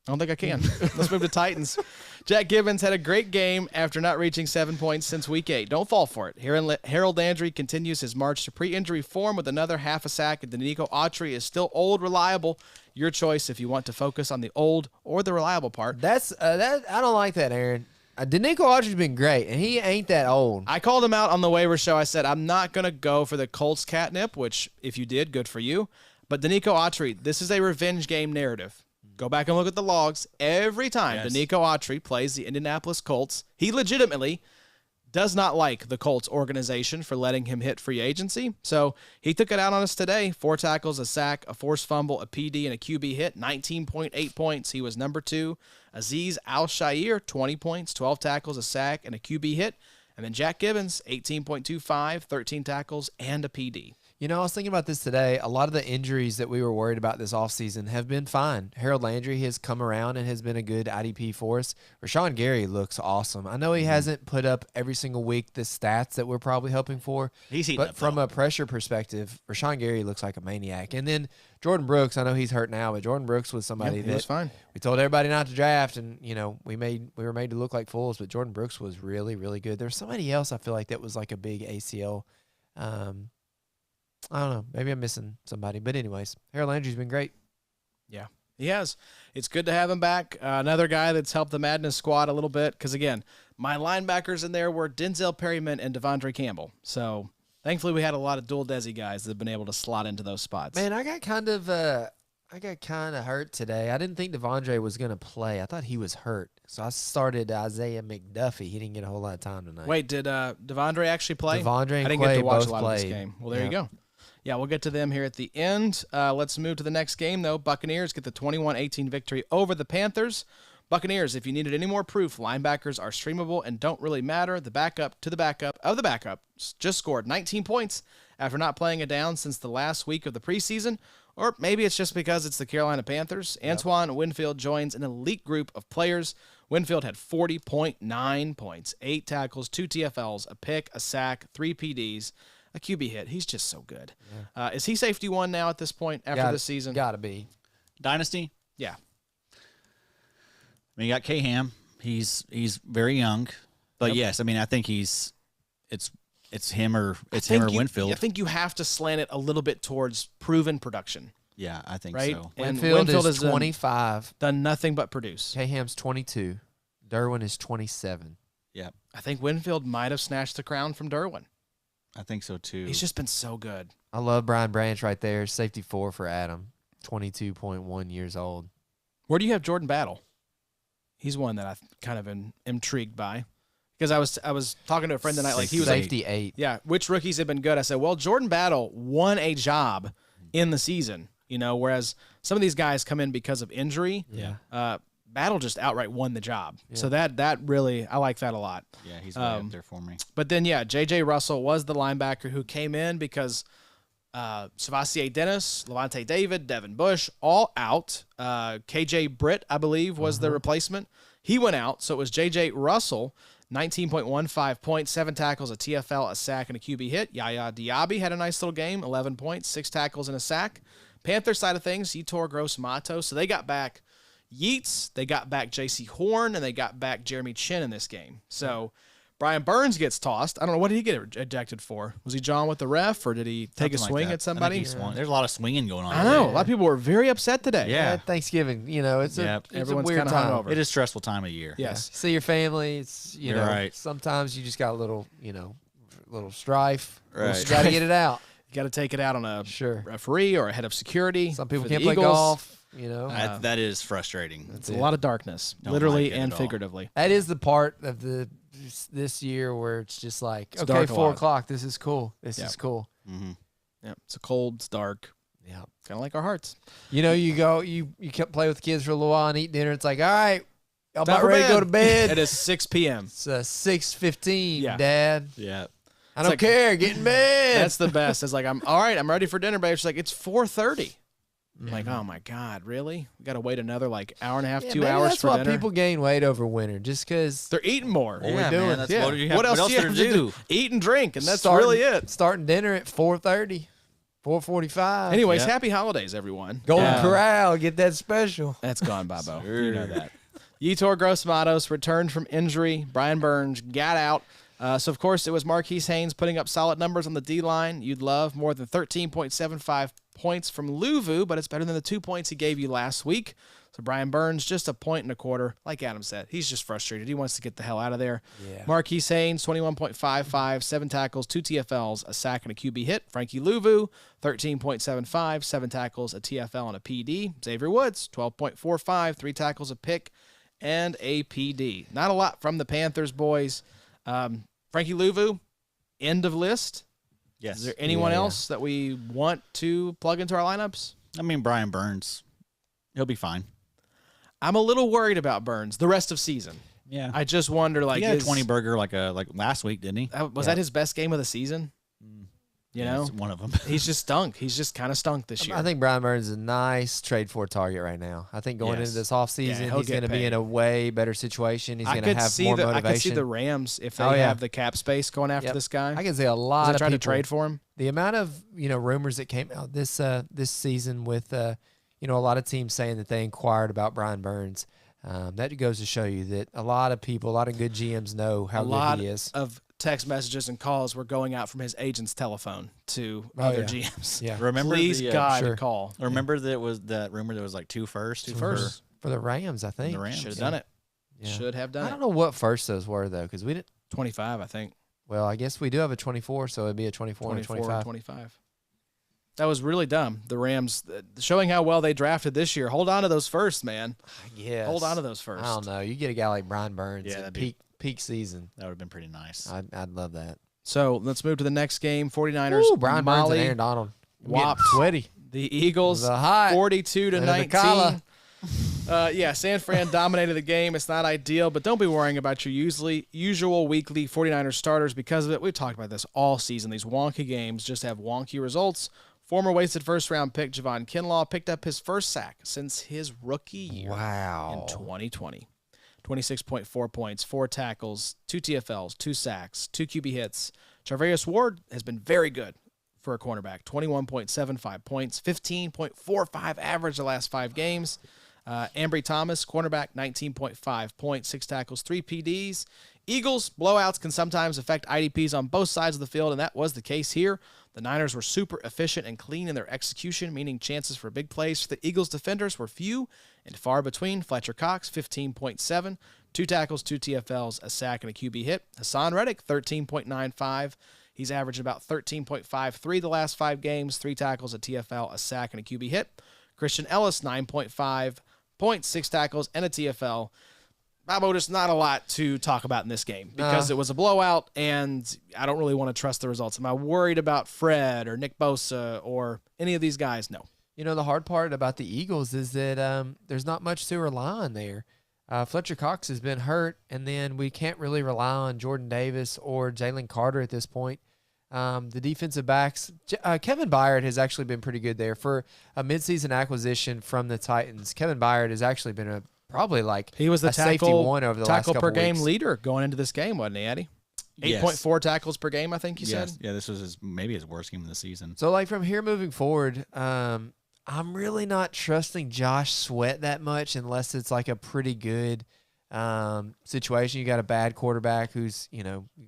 don't think I can. Let's move to Titans. Jack Gibbons had a great game after not reaching 7 points since Week 8. Don't fall for it. Harold Landry continues his march to pre-injury form with another half a sack, and Danico Autry is still old, reliable. Your choice if you want to focus on the old or the reliable part. That's that. I don't like that, Aaron. Danico Autry's been great, and he ain't that old. I called him out on the waiver show. I said, I'm not going to go for the Colts catnip, which if you did, good for you. But Danico Autry, this is a revenge game narrative. Go back and look at the logs. Every time Danico Autry plays the Indianapolis Colts, he legitimately does not like the Colts organization for letting him hit free agency. So he took it out on us today. 4 tackles, a sack, a forced fumble, a PD, and a QB hit. 19.8 points. He was number 2. Azeez Al-Shaair, 20 points, 12 tackles, a sack, and a QB hit. And then Jack Gibbons, 18.25, 13 tackles, and a PD. You know, I was thinking about this today. A lot of the injuries that we were worried about this offseason have been fine. Harold Landry has come around and has been a good IDP for us. Rashawn Gary looks awesome. I know he hasn't put up every single week the stats that we're probably hoping for. He's heating But up, from though. a pressure perspective, Rashawn Gary looks like a maniac. And then Jordan Brooks, I know he's hurt now, but Jordan Brooks was somebody He that was fine. we told everybody not to draft, and you know we were made to look like fools. But Jordan Brooks was really, really good. There's somebody else I feel like that was like a big ACL. I don't know. Maybe I'm missing somebody. But anyways, Harold Landry's been great. Yeah, he has. It's good to have him back. Another guy that's helped the Madness squad a little bit because, again, my linebackers in there were Denzel Perryman and Devondre Campbell. So thankfully we had a lot of dual Desi guys that have been able to slot into those spots. Man, I got kind of hurt today. I didn't think Devondre was going to play. I thought he was hurt. So I started Isaiah McDuffie. He didn't get a whole lot of time tonight. Wait, did Devondre actually play? Devondre and I didn't Quay get to watch both a lot played. of this game. Well, there you Yeah. go. Yeah, we'll get to them here at the end. Let's move to the next game, though. Buccaneers get the 21-18 victory over the Panthers. Buccaneers, if you needed any more proof, linebackers are streamable and don't really matter. The backup to the backup of the backup just scored 19 points after not playing a down since the last week of the preseason. Or maybe it's just because it's the Carolina Panthers. Antoine Winfield joins an elite group of players. Winfield had 40.9 points, 8 tackles, 2 TFLs, a pick, a sack, 3 PDs, a QB hit. He's just so good. Yeah. Is he safety 1 now at this point after this season? Gotta be. Dynasty? Yeah. I mean, you got K-Ham. He's very young. But yes, I mean, I think it's him or Winfield. I think you have to slant it a little bit towards proven production. Yeah, I think right? so. And Winfield has is 25. done nothing but produce. K-Ham's 22. Derwin is 27. Yeah, I think Winfield might have snatched the crown from Derwin. I think so too. He's just been so good. I love Brian Branch right there. Safety 4 for Adam. 22.1 years old. Where do you have Jordan Battle? He's one that I kind of am intrigued by. Because I was talking to a friend tonight, like he was like, safety 8. yeah, which rookies have been good? I said, well, Jordan Battle won a job in the season, whereas some of these guys come in because of injury. Yeah. Battle just outright won the job. Yeah. So that really, I like that a lot. Yeah, he's way up there for me. But then, J.J. Russell was the linebacker who came in because Savasier Dennis, Levante David, Devin Bush, all out. KJ Britt, I believe, was the replacement. He went out, so it was J.J. Russell, 19.15 points, 7 tackles, a TFL, a sack, and a QB hit. Yaya Diaby had a nice little game, 11 points, 6 tackles, and a sack. Panther side of things, Yetur Gross-Matos. So they got back Yeats, they got back J.C. Horn, and they got back Jeremy Chin in this game. So Brian Burns gets tossed. I don't know, what did he get ejected for? Was he jawing with the ref, or did he take a swing at somebody? There's a lot of swinging going on. I know. A lot of people were very upset today. Yeah. Thanksgiving, it's a everyone's weird kinda time. hungover. It is a stressful time of year. Yes. See your family. It's You're right. Sometimes you just got a little, little strife. Right. You got to get it out. You got to take it out on a Sure. referee or a head of security. Some people for can't the play Eagles. golf, you know. That is frustrating. It's a lot of darkness, Don't literally like it and at all. figuratively. That is the part of this year where it's just like, It's okay, dark a 4 lot. o'clock. This is cool. This Yeah. is cool. Mm-hmm. Yeah, it's cold, it's dark, Yeah. kind of like our hearts. You know, you can play with the kids for a little while and eat dinner. It's like, all right, y'all Time about for ready to go to It bed. is 6 p.m. It's 6:15, Yeah. Dad. Yeah. I don't like- care. Get in bed. That's the best. It's like, I'm all right, I'm ready for dinner, babe. She's like, it's 4:30. I'm like, oh my God, really? We got to wait another like hour and a half, Yeah, 2 maybe hours that's for why dinner. people gain weight over winter, just because They're eating more. What we're doing. Man, that's Yeah. what do you have? What else do you there have to to do? Eat and drink, and that's really it. Starting dinner at 4:30, 4:45. Anyways, Yeah. happy holidays, everyone. Golden Corral, get that special. That's gone, Bobo. You know that. Yetur Gross-Matos returned from injury. Brian Burns got out. So, of course, it was Marquise Haynes putting up solid numbers on the D-line. You'd love more than 13.75 points from Luvu, but it's better than the 2 points he gave you last week. So, Brian Burns, just a point and a quarter. Like Adam said, he's just frustrated. He wants to get the hell out of there. Yeah. Marquise Haynes, 21.55, 7 tackles, 2 TFLs, a sack, and a QB hit. Frankie Luvu, 13.75, 7 tackles, a TFL, and a PD. Xavier Woods, 12.45, 3 tackles, a pick, and a PD. Not a lot from the Panthers, boys. Frankie Luvu, end of list. Yes. Is there anyone Yeah. else that we want to plug into our lineups? I mean, Brian Burns, he'll be fine. I'm a little worried about Burns the rest of season. Yeah. I just wonder, like, He had a is- 20 burger like last week, didn't he? was that his best game of the season? You Yeah, know, it's one of them. he's just stunk. He's just kind of stunk this year. I think Brian Burns is a nice trade for target right now. I think going Yes. into this offseason, Yeah, he'll he's get going to be paid. in a way better situation. He's I going to could have see more the I motivation. could see the Rams if they Oh, yeah. have the cap space going after Yep. this guy. I can see a Was lot they of trying to people trade for him? The amount of rumors that came out this season with a lot of teams saying that they inquired about Brian Burns. That goes to show you that a lot of people, a lot of good GMs know how A lot good he is. of text messages and calls were going out from his agent's telephone to Oh, other yeah. GMs. Yeah, Remember Please, the, God, sure. call. Remember that was that rumor that was like 2 firsts? Two firsts. for the Rams, I think. The Rams. Should have done it. Yeah. Should have I done don't it. know what first those were though, because we didn't. 25, I think. Well, I guess we do have a 24, so it'd be a 24 and a 24 25. 25. That was really dumb. The Rams, showing how well they drafted this year. Hold on to those firsts, man. Yes. Hold on to those firsts. I don't know. You get a guy like Brian Burns Yeah, at that'd be- peak season. That would have been pretty nice. I'd love that. So let's move to the next game. 49ers. Ooh, Brian Burns Molly and Aaron Donald. I'm getting whopped sweaty. the Eagles The hot. 42 to And the 19. Kala. Yeah, San Fran dominated the game. It's not ideal, but don't be worrying about your usual weekly 49ers starters because of it. We've talked about this all season. These wonky games just have wonky results. Former wasted first-round pick Javon Kinlaw picked up his first sack since his rookie year Wow. in 2020. 26.4 points, 4 tackles, 2 TFLs, 2 sacks, 2 QB hits. Charvarius Ward has been very good for a cornerback. 21.75 points, 15.45 average the last 5 games. Ambry Thomas, cornerback, 19.5 points, 6 tackles, 3 PDs. Eagles, blowouts can sometimes affect IDPs on both sides of the field, and that was the case here. The Niners were super efficient and clean in their execution, meaning chances for big plays for the Eagles defenders were few and far between. Fletcher Cox, 15.7, 2 tackles, 2 TFLs, a sack, and a QB hit. Hassan Reddick, 13.95. He's averaged about 13.53 the last 5 games, 3 tackles, a TFL, a sack, and a QB hit. Christian Ellis, 9.5 points, 6 tackles, and a TFL. Bobo, just not a lot to talk about in this game because it was a blowout, and I don't really want to trust the results. Am I worried about Fred or Nick Bosa or any of these guys? No. You know, the hard part about the Eagles is that there's not much to rely on there. Fletcher Cox has been hurt, and then we can't really rely on Jordan Davis or Jalen Carter at this point. The defensive backs, Kevin Byard has actually been pretty good there. For a midseason acquisition from the Titans, Kevin Byard has actually been probably like He was the a safety tackle one over the last per couple game weeks. leader going into this game, wasn't he, Eddie? Yes. 8.4 tackles per game, I think you Yes. said. Yeah, this was maybe his worst game of the season. So, like, from here moving forward, I'm really not trusting Josh Sweat that much unless it's like a pretty good situation. You got a bad quarterback who's,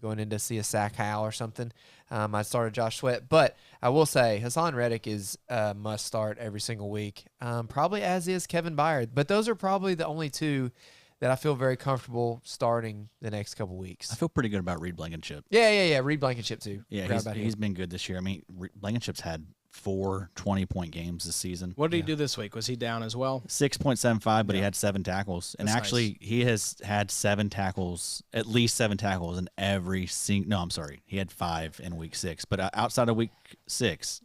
going in to see a sack Hal or something. I started Josh Sweat. But I will say Hassan Reddick is a must start every single week, probably as is Kevin Byard. But those are probably the only two that I feel very comfortable starting the next couple I weeks. feel pretty good about Reed Blankenship. Yeah. Reed Blankenship too. Yeah, Forgot about him. he's been good this year. I mean, Blankenship's had 4 20-point games this season. What did he do this week? Was he down as well? 6.75, but he had 7 tackles. And That's actually, he has had 7 tackles, at least 7 tackles in every single. No, I'm sorry. He had 5 in week 6. But outside of week 6,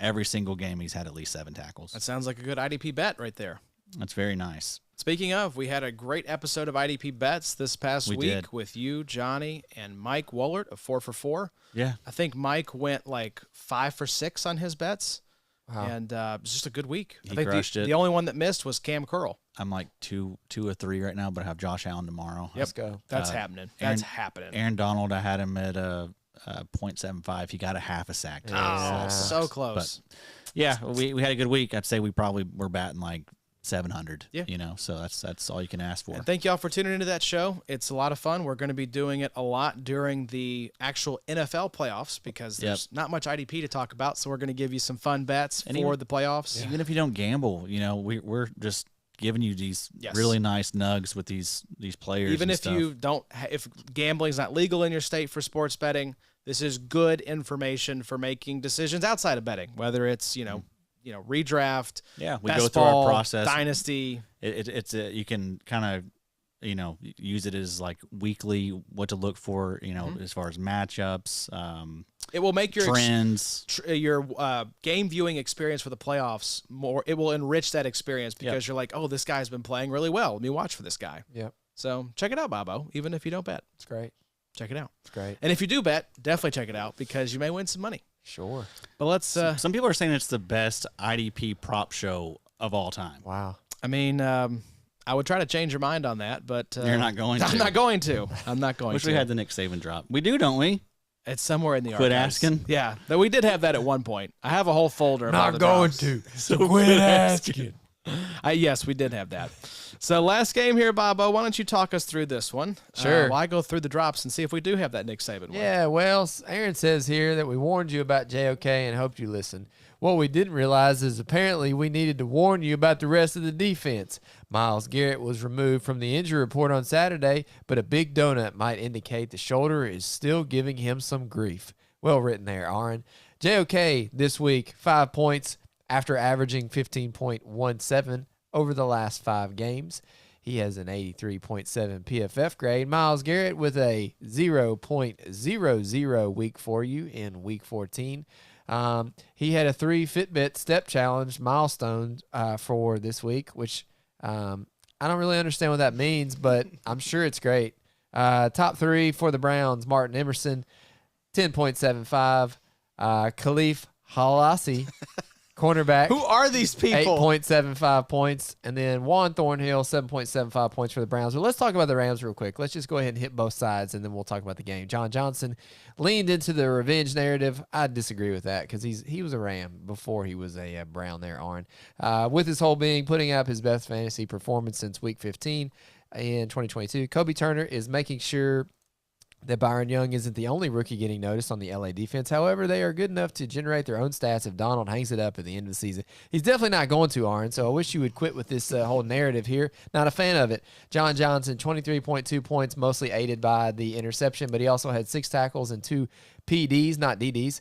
every single game he's had at least 7 tackles. That sounds like a good IDP bet right there. That's very nice. Speaking of, we had a great episode of IDP Bets this past week did. with you, Johnny, and Mike Wollert of 4 for 4. Yeah. I think Mike went like 5 for 6 on his bets. Wow. And it was just a good week. He I think crushed it. the only one that missed was Cam Curl. I'm like 2 or 3 right now, but I have Josh Allen tomorrow. Let's go. That's happening. That's happening. Aaron Donald, I had him at 0.75. He got a half a sack. Today. Oh, so close. But yeah, we had a good week. I'd say we probably were batting like 700. Yeah. So that's all you can ask for. And thank y'all for tuning into that show. It's a lot of fun. We're going to be doing it a lot during the actual NFL playoffs because there's not much IDP to talk about. So we're going to give you some fun bets for the playoffs. Even if you don't gamble, we're just giving you these really nice nugs with these players. Even and if stuff. you don't, if gambling is not legal in your state for sports betting, this is good information for making decisions outside of betting, whether it's, redraft, we best go through our ball, process. dynasty. It's you can kind of use it as like weekly what to look for as far as matchups, It will make your trends. your game viewing experience for the playoffs more. It will enrich that experience because you're like, oh, this guy's been playing really well. Let me watch for this guy. Yep. So check it out, Bobo. Even if you don't bet, It's great. check it out. It's great. And if you do bet, definitely check it out because you may win some money. Sure. But let's. Some people are saying it's the best IDP prop show of all time. Wow. I mean, I would try to change your mind on that, but You're not going to. I'm not going to. I'm not going Wish to. we had the Nick Saban drop. We do, don't we? It's somewhere in the Quit archives. asking? Yeah, but we did have that at one point. I have a whole folder. Of all the drops. So quit asking. Yes, we did have that. So last game here, Bobo. Why don't you talk us through this one? Sure. While I go through the drops and see if we do have that Nick Saban one. Yeah, well, Aaron says here that we warned you about JOK and hoped you listened. What we didn't realize is apparently we needed to warn you about the rest of the defense. Myles Garrett was removed from the injury report on Saturday, but a big donut might indicate the shoulder is still giving him some grief. Well written there, Aaron. JOK this week, 5 points after averaging 15.17 over the last 5 games. He has an 83.7 PFF grade. Myles Garrett with a 0.00 week for you in week 14. He had a 3 Fitbit step challenge milestone for this week, which I don't really understand what that means, but I'm sure it's great. Top 3 for the Browns, Martin Emerson, 10.75. Khalif Halassi, cornerback. Who are these people? 8.75 points. And then Juan Thornhill, 7.75 points for the Browns. But let's talk about the Rams real quick. Let's just go ahead and hit both sides, and then we'll talk about the game. John Johnson leaned into the revenge narrative. I disagree with that because he was a Ram before he was a Brown there, Arn. With his whole being putting up his best fantasy performance since Week 15 in 2022. Kobe Turner is making sure that Byron Young isn't the only rookie getting noticed on the LA defense. However, they are good enough to generate their own stats if Donald hangs it up at the end of the season. He's definitely not going to, Arn, so I wish you would quit with this whole narrative here. Not a fan of it. John Johnson, 23.2 points, mostly aided by the interception, but he also had 6 tackles and 2 PDs, not DDs.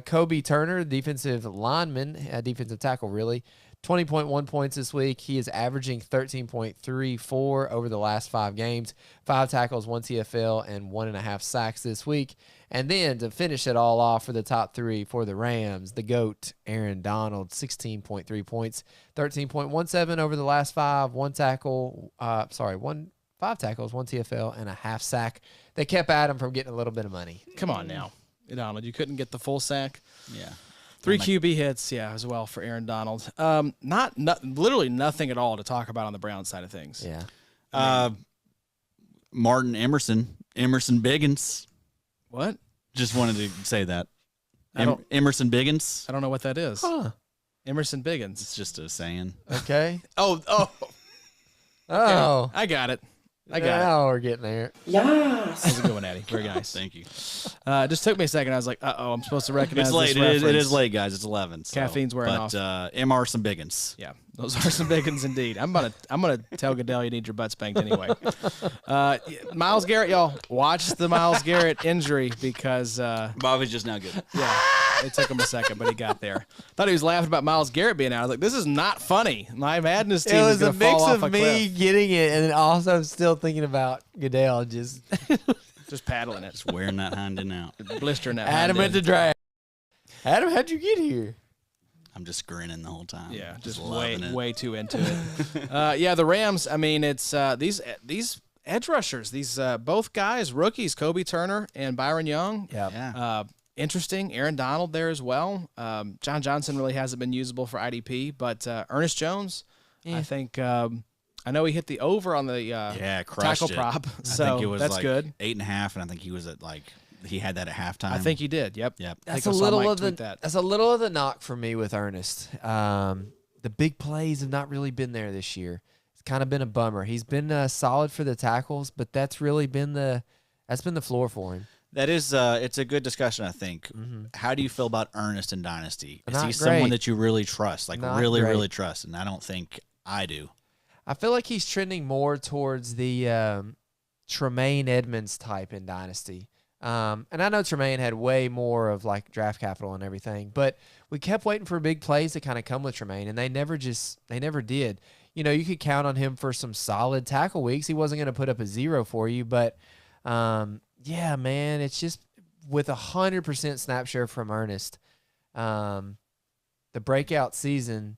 Kobe Turner, defensive lineman, defensive tackle really, 20.1 points this week. He is averaging 13.34 over the last 5 games. 5 tackles, 1 TFL, and 1.5 sacks this week. And then to finish it all off for the top 3 for the Rams, the GOAT, Aaron Donald, 16.3 points, 13.17 over the last 5, 5 tackles, 1 TFL, and a half sack. They kept Adam from getting a little bit of money. Come on now, Donald. You couldn't get the full sack. Yeah. 3 QB hits, as well for Aaron Donald. Literally nothing at all to talk about on the Brown side of things. Yeah. Martin Emerson Biggins. What? Just wanted to say that. I don't- Emerson Biggins. I don't know what that is. Huh. Emerson Biggins. It's just a saying. Okay. Oh, Oh. I got it. I got it. Now we're getting there. That was a good one, Eddie. Very nice. Thank you. It just took me a second. I was like, uh-oh, I'm supposed to recognize It's late. this reference. It is late, guys. It's 11. So. Caffeine's wearing but, off. MR some biggins. Yeah, those are some big ones indeed. I'm gonna tell Goodell you need your butt spanked anyway. Myles Garrett, y'all, watch the Myles Garrett injury because Bobby's just not good. yeah, it took him a second, but he got there. Thought he was laughing about Myles Garrett being out. I was like, this is not funny. My Madness team It is was a gonna fall mix off of a me cliff. getting it and then also still thinking about Goodell just Just paddling it, Just wearing that hind end out. blistering that. Adam hind at the end. draft. Adam, how'd you get here? I'm just grinning the whole time. Yeah, just loving it. way too into it. Yeah, the Rams. I mean, it's these edge rushers. These both guys, rookies, Kobe Turner and Byron Young. Yeah. Interesting. Aaron Donald there as well. John Johnson really hasn't been usable for IDP, but Ernest Jones, I think. I know he hit the over on the crushed tackle it. prop, I so think it was that's like good. 8.5, and I think he was at he had that at halftime. I think he did. Yep. Yep. I That's think a I saw little Mike of the tweet that. that's a little of the knock for me with Ernest. The big plays have not really been there this year. It's kind of been a bummer. He's been solid for the tackles, but that's really been the floor for him. That is, it's a good discussion, I think. How do you feel about Ernest in Dynasty? Is Not he someone great. that you really trust? Like, Not really, great. really trust? And I don't think I do. I feel like he's trending more towards the Tremaine Edmonds type in Dynasty. And I know Tremaine had way more of like draft capital and everything, but we kept waiting for big plays to kind of come with Tremaine, and they never did. You know, you could count on him for some solid tackle weeks. He wasn't going to put up a 0 for you, but yeah, man, it's just with 100% snap share from Ernest. The breakout season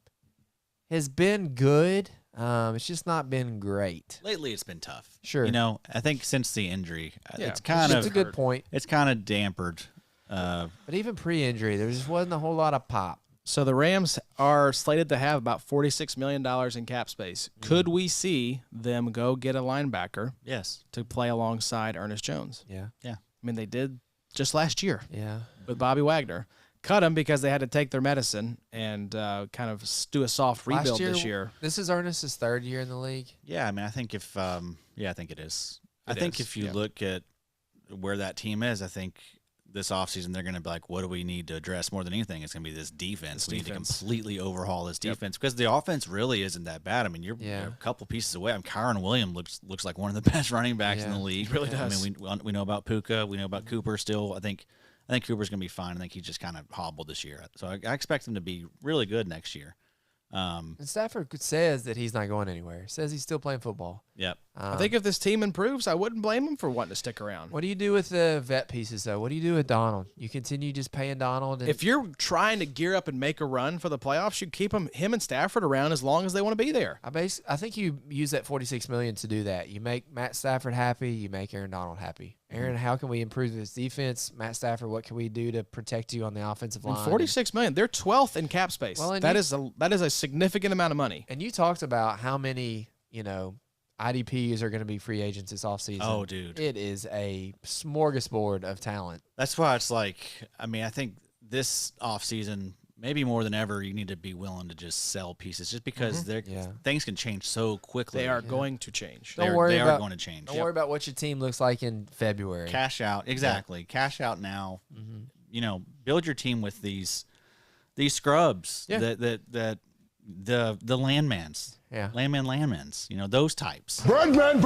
has been good. It's just not been great. Lately, it's been tough. Sure. You know, I think since the injury, Yeah, it's kind That's of a good point. It's kind of dampered. But even pre-injury, there just wasn't a whole lot of pop. So the Rams are slated to have about $46 million in cap space. Could we see them go get a linebacker Yes. to play alongside Ernest Jones? Yeah. Yeah. I mean, they did just last year Yeah. with Bobby Wagner. Cut him because they had to take their medicine and kind of do a soft rebuild this year. This is Ernest's third year in the league. Yeah. I mean, I think if I think it is. I It think is, if you yeah. look at where that team is, I think this offseason they're going to be like, what do we need to address more than anything? It's going to be this defense. We need to defense. completely overhaul this defense because the offense really isn't that bad. I mean, you're a couple pieces away. I mean, Kyron Williams looks like one of the best running backs in the league. He really does. I mean, we know about Puka. We know about Cooper still. I think Cooper's going to be fine. I think he just kind of hobbled this year. So I expect him to be really good next year. And Stafford says that he's not going anywhere. Says he's still playing football. Yep. I think if this team improves, I wouldn't blame him for wanting to stick around. What do you do with the vet pieces, though? What do you do with Donald? You continue just paying Donald? And If you're trying to gear up and make a run for the playoffs, you keep him and Stafford around as long as they want to be there. I think you use that $46 million to do that. You make Matt Stafford happy. You make Aaron Donald happy. Aaron, how can we improve this defense? Matt Stafford, what can we do to protect you on the offensive line? And $46 million. They're 12th in cap space. Well, and that is a significant amount of money. And you talked about how many, IDPs are going to be free agents this offseason. Oh, dude. It is a smorgasbord of talent. That's why it's like, I mean, I think this offseason, maybe more than ever, you need to be willing to just sell pieces just because things can change so quickly. They are going to change. Don't worry They are about- going to change. Don't worry about what your team looks like in February. Cash out. Exactly. Cash out now. Build your team with these scrubs Yeah. that the landmans. Yeah. Landmans. Those types. Birdman.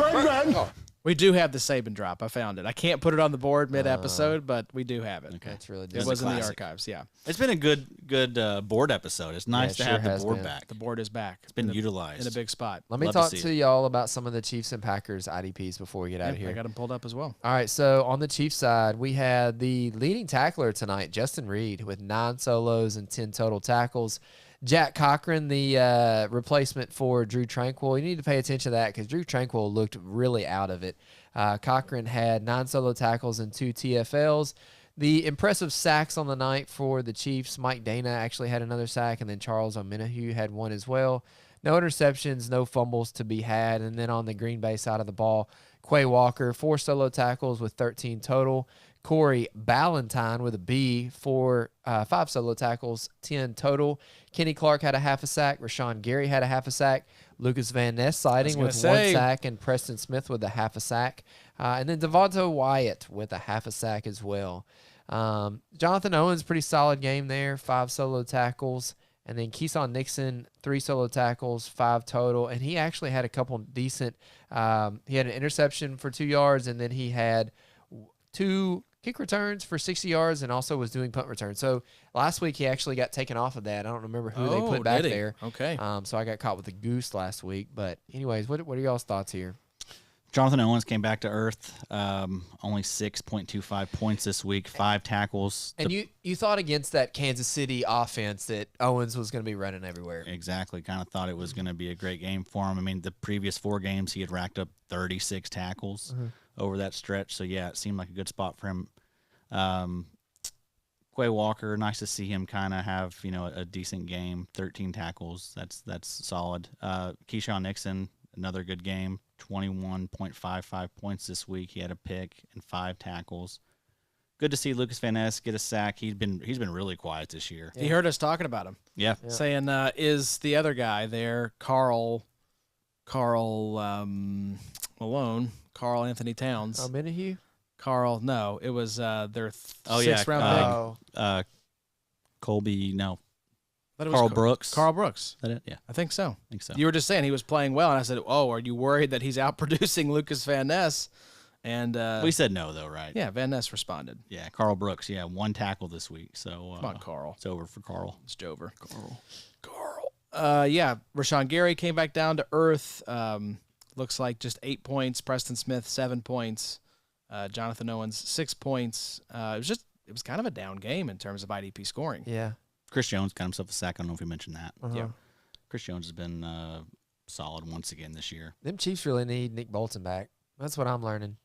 We do have the Saban drop. I found it. I can't put it on the board mid-episode, but we do have it. Okay. That's really It It's a was in the classic. archives, yeah. It's been a good board episode. It's nice it to sure have the has board been. back. The board is back. It's been utilized. in a big spot. Let me Love to talk see to it. y'all about some of the Chiefs and Packers IDPs before we get out of I here. got them pulled up as well. All right, so on the Chiefs side, we had the leading tackler tonight, Justin Reed, with 9 solos and 10 total tackles. Jack Cochran, the replacement for Drew Tranquill. You need to pay attention to that because Drew Tranquill looked really out of it. Cochran had 9 solo tackles and 2 TFLs. The impressive sacks on the night for the Chiefs, Mike Dana actually had another sack, and then Charles Omenihu had one as well. No interceptions, no fumbles to be had. And then on the Green Bay side of the ball, Quay Walker, 4 solo tackles with 13 total. Corey Ballantyne with a B for 5 solo tackles, 10 total. Kenny Clark had a half a sack. Rashawn Gary had a half a sack. Lucas Van Ness sliding with 1 sack, and Preston Smith with a half a sack. And then Devonta Wyatt with a half a sack as well. Jonathan Owens, pretty solid game there, 5 solo tackles. And then Keeson Nixon, 3 solo tackles, 5 total. And he actually had a couple decent he had an interception for 2 yards, and then he had 2 kick returns for 60 yards and also was doing punt returns. So last week he actually got taken off of that. I don't remember who they put back there. Okay. So I got caught with a goose last week. But anyways, what are y'all's thoughts here? Jonathan Owens came back to earth. Only 6.25 points this week, 5 tackles. And you thought against that Kansas City offense that Owens was going to be running everywhere. Exactly. Kind of thought it was going to be a great game for him. I mean, the previous 4 games he had racked up 36 tackles over that stretch. So, yeah, it seemed like a good spot for him. Quay Walker, nice to see him kind of have, a decent game, 13 tackles. That's solid. Keyshawn Nixon, another good game, 21.55 points this week. He had a pick and 5 tackles. Good to see Lucas Van Ness get a sack. He's been really quiet this year. He heard us talking about him. Yeah. Saying, is the other guy there, Carl Malone, Carl Anthony Towns. Oh, Minihue? Carl, no, it was their 6th round pick. Colby, no. But it Carl was Brooks. Carl Brooks. Is that it? Yeah, I think so. I think so. You were just saying he was playing well, and I said, "Oh, are you worried that he's outproducing Lucas Van Ness?" And we said no, though, right? Yeah, Van Ness responded. Yeah, Carl Brooks. Yeah, 1 tackle this week. So Come on, Carl. It's over for Carl. It's over. Carl. Yeah, Rashawn Gary came back down to earth. Looks like just 8 points. Preston Smith 7 points. Jonathan Owens 6 points. It was kind of a down game in terms of IDP scoring. Yeah. Chris Jones got himself a sack. I don't know if we mentioned that. Yeah. Chris Jones has been solid once again this year. Them Chiefs really need Nick Bolton back. That's what I'm learning.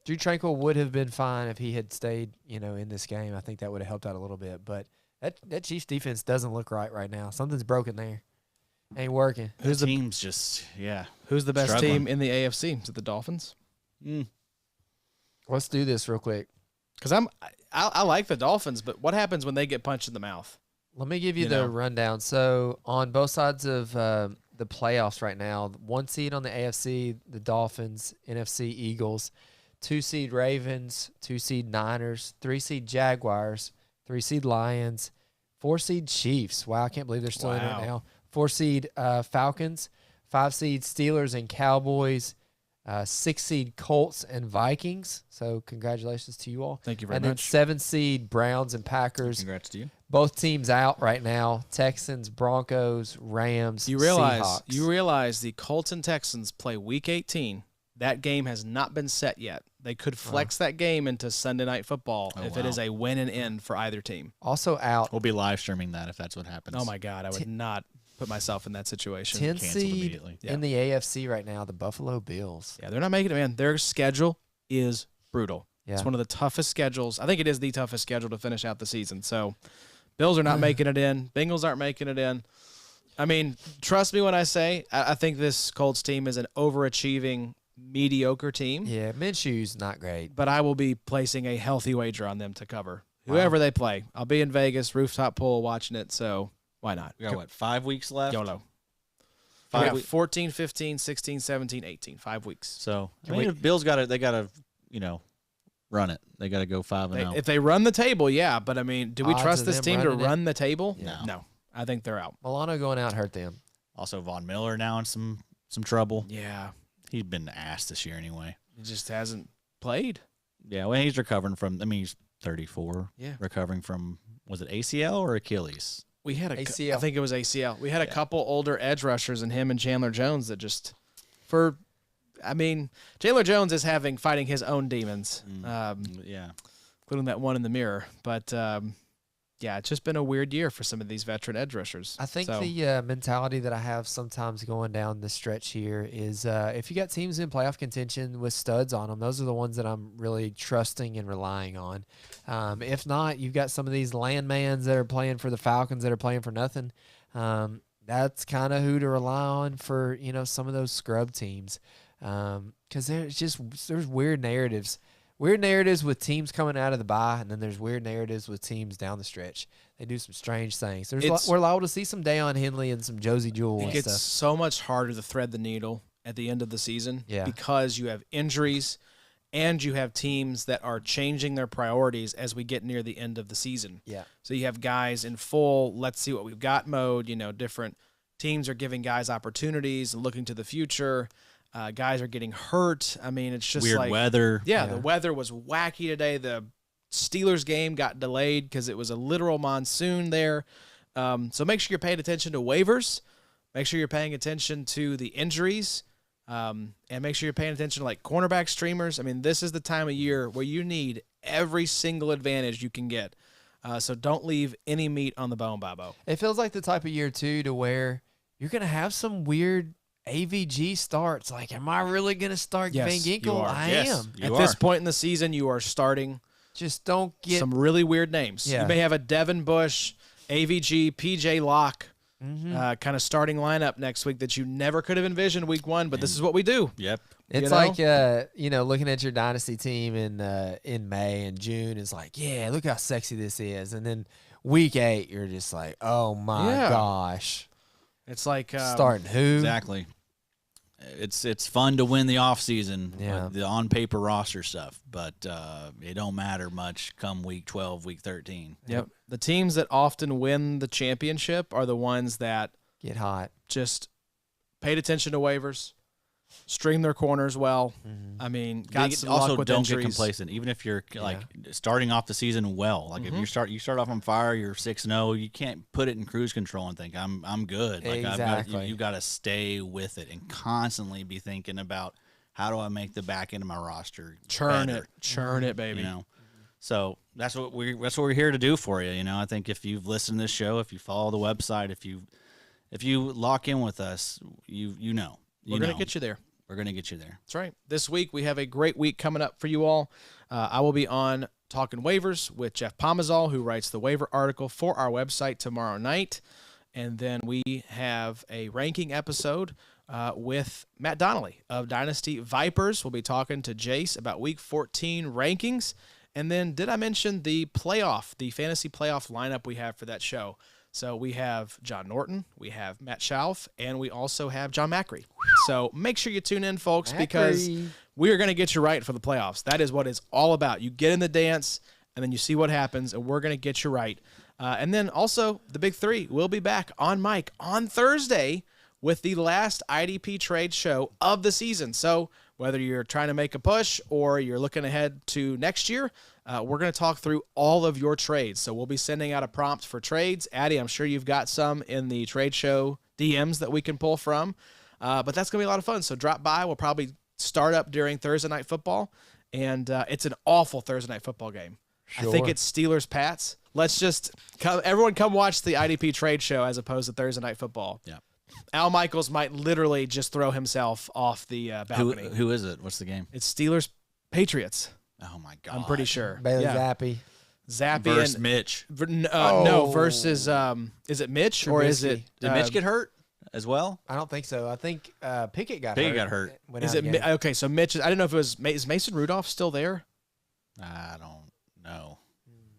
Drew Tranquil would have been fine if he had stayed, in this game. I think that would have helped out a little bit. But that Chiefs defense doesn't look right now. Something's broken there. Ain't working. Who's the team's just Who's the best struggling. team in the AFC? Is it the Dolphins? Let's do this real quick. Because I like the Dolphins, but what happens when they get punched in the mouth? Let me give you the rundown. So on both sides of the playoffs right now, 1 seed on the AFC, the Dolphins, NFC Eagles, 2 seed Ravens, 2 seed Niners, 3 seed Jaguars, 3 seed Lions, 4 seed Chiefs. Wow, I can't believe they're still in it now. 4 seed Falcons, 5 seed Steelers and Cowboys, 6 seed Colts and Vikings. So congratulations to you all. Thank you very much. And then 7 seed Browns and Packers. Congrats to you. Both teams out right now. Texans, Broncos, Rams, Seahawks. You realize the Colts and Texans play Week 18. That game has not been set yet. They could flex that game into Sunday Night Football if it is a win and end for either team. Also out. We'll be live streaming that if that's what happens. Oh, my God. I would not put myself in that situation. 10 seed in the AFC right now, the Buffalo Bills. Yeah, they're not making it, man. Their schedule is brutal. Yeah. It's one of the toughest schedules. I think it is the toughest schedule to finish out the season. So, Bills are not making it in. Bengals aren't making it in. I mean, trust me when I say I think this Colts team is an overachieving, mediocre team. Yeah, Minshew's not great. But I will be placing a healthy wager on them to cover whoever they play. I'll be in Vegas, rooftop pool, watching it, so why not? We got, 5 weeks left? YOLO. 5 weeks. 14, 15, 16, 17, 18. 5 weeks. So, if Bills got to, run it. They got to go 5-0. If they run the table, yeah. But, I mean, do we Odds trust of this them team to running it? run the table? Yeah. No. I think they're out. Milano going out hurt them. Also, Von Miller now in some trouble. Yeah. He's been ass this year anyway. He just hasn't played. Yeah, well, he's recovering from, he's 34. Yeah. Recovering from, was it ACL or Achilles? We had ACL. I think it was ACL. We had a couple older edge rushers in him and Chandler Jones that just Chandler Jones is fighting his own demons. Yeah. Including that one in the mirror. But it's just been a weird year for some of these veteran edge rushers. I think the mentality that I have sometimes going down the stretch here is if you got teams in playoff contention with studs on them, those are the ones that I'm really trusting and relying on. If not, you've got some of these landmans that are playing for the Falcons that are playing for nothing. That's kind of who to rely on for, some of those scrub teams. Because there's weird narratives weird narratives with teams coming out of the bye, and then there's weird narratives with teams down the stretch. They do some strange things. We're liable to see some Deion Henley and some Josie Jewell and It gets stuff. so much harder to thread the needle at the end of the season because you have injuries and you have teams that are changing their priorities as we get near the end of the season. Yeah. So you have guys in full, let's see what we've got mode. Different teams are giving guys opportunities and looking to the future. Guys are getting hurt. I mean, it's just Weird weather. Yeah, the weather was wacky today. The Steelers game got delayed because it was a literal monsoon there. So make sure you're paying attention to waivers. Make sure you're paying attention to the injuries. And make sure you're paying attention to like cornerback streamers. I mean, this is the time of year where you need every single advantage you can get. So don't leave any meat on the bone, Bobo. It feels like the type of year, too, to where you're going to have some weird AVG starts. Like, am I really going to start Van Ginkel? You are. I am. At this point in the season, you are starting Just don't get some really weird names. Yeah. You may have a Devin Bush, AVG, PJ Locke kind of starting lineup next week that you never could have envisioned week one, but this is what we do. Yep. It's like looking at your dynasty team in May and June. It's like, yeah, look how sexy this is, and then week 8, you're just like, oh my gosh, it's like starting who Exactly. It's fun to win the offseason, Yeah. the on paper roster stuff, but it don't matter much come week 12, week 13. Yep. The teams that often win the championship are the ones that get hot. just paid attention to waivers, stream their corners well. I mean, got some also luck with don't injuries. get complacent, even if you're starting off the season well. Like if you start off on fire, you're 6-0. You can't put it in cruise control and think I'm good. Like Exactly. you got to stay with it and constantly be thinking about how do I make the back end of my roster Churn better, it, baby. So that's what we're here to do for you. I think if you've listened to this show, if you follow the website, if you lock in with us, you know. We're going to get you there. We're going to get you there. That's right. This week, we have a great week coming up for you all. I will be on Talking Waivers with Jeff Pomazal, who writes the waiver article for our website tomorrow night. And then we have a ranking episode with Matt Donnelly of Dynasty Vipers. We'll be talking to Jace about Week 14 rankings. And then did I mention the fantasy playoff lineup we have for that show? So we have John Norton, we have Matt Schauf, and we also have John Macri. So make sure you tune in, folks, because we are going to get you right for the playoffs. That is what it's all about. You get in the dance, and then you see what happens, and we're going to get you right. And then also the Big Three will be back on mic on Thursday with the last IDP trade show of the season. So whether you're trying to make a push or you're looking ahead to next year, we're going to talk through all of your trades. So we'll be sending out a prompt for trades. Addie, I'm sure you've got some in the trade show DMs that we can pull from. But that's going to be a lot of fun. So drop by. We'll probably start up during Thursday Night Football. And it's an awful Thursday Night Football game. Sure. I think it's Steelers-Pats. Let's just everyone come watch the IDP trade show as opposed to Thursday Night Football. Yeah. Al Michaels might literally just throw himself off the balcony. Who is it? What's the game? It's Steelers-Patriots. Oh my God! I'm pretty sure. Bailey Zappi. Zappy versus and Mitch. No, versus is it Mitch or is it Did Mitch get hurt as well? I don't think so. I think Pickett got Pickett hurt. got hurt. Went Is out it again. okay? So Mitch. I don't know if it was. Is Mason Rudolph still there? I don't know.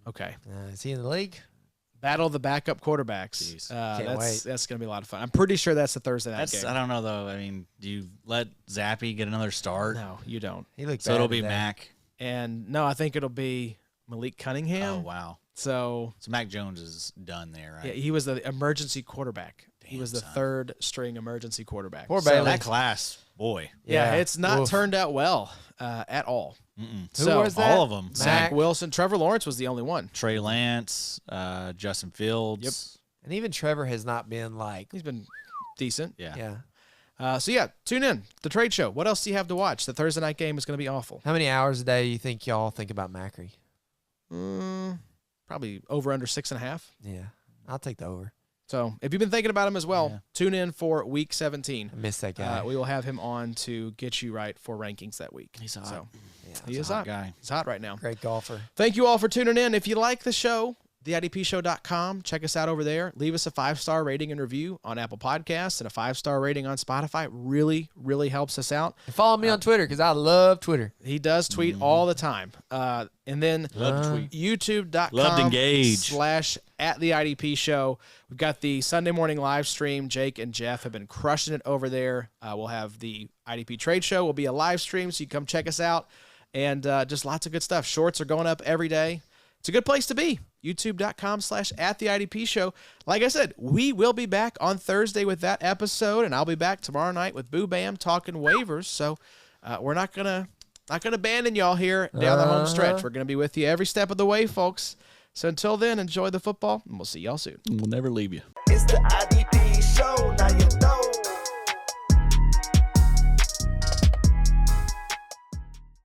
Okay. Is he in the league? Battle of the backup quarterbacks. Jeez. Can't wait. That's gonna be a lot of fun. I'm pretty sure that's the Thursday night game. I don't know though. I mean, do you let Zappy get another start? No, you don't. He looked So bad it'll be today. Mac. And no, I think it'll be Malik Cunningham. Oh wow. So Mac Jones is done there, right? yeah, he was the emergency quarterback. He Damn, was the son. third string emergency quarterback. Poor So- Bailey. That class, boy. Yeah, it's not Oof. turned out well at all. Mm-mm. Who So, was that? All of them. Zach Mac. Wilson, Trevor Lawrence was the only one. Trey Lance, Justin Fields. Yep. And even Trevor has not been like, He's been decent. Yeah. yeah. So yeah, tune in. The trade show. What else do you have to watch? The Thursday night game is going to be awful. How many hours a day do you think y'all think about Macri? Probably over under 6.5. Yeah. I'll take the over. So if you've been thinking about him as well, Yeah. tune in for week 17. I miss that guy. We will have him on to get you right for rankings that week. He's hot. So yeah. he is a hot hot. guy. He's hot right now. Great golfer. Thank you all for tuning in. If you like the show, theidpshow.com. Check us out over there. Leave us a 5-star rating and review on Apple Podcasts and a 5-star rating on Spotify. Really, really helps us out. And follow me on Twitter because I love Twitter. He does tweet all the time. And then Love to tweet. youtube.com Love to engage. /@theIDP Show. We've got the Sunday morning live stream. Jake and Jeff have been crushing it over there. We'll have the IDP Trade Show. Will be a live stream, so you can come check us out. And just lots of good stuff. Shorts are going up every day. It's a good place to be. YouTube.com /@theIDP Show. Like I said, we will be back on Thursday with that episode, and I'll be back tomorrow night with Boo Bam talking waivers. So we're not gonna abandon y'all here down the home stretch. We're gonna be with you every step of the way, folks. So until then, enjoy the football, and we'll see y'all soon. We'll never leave you. It's the IDP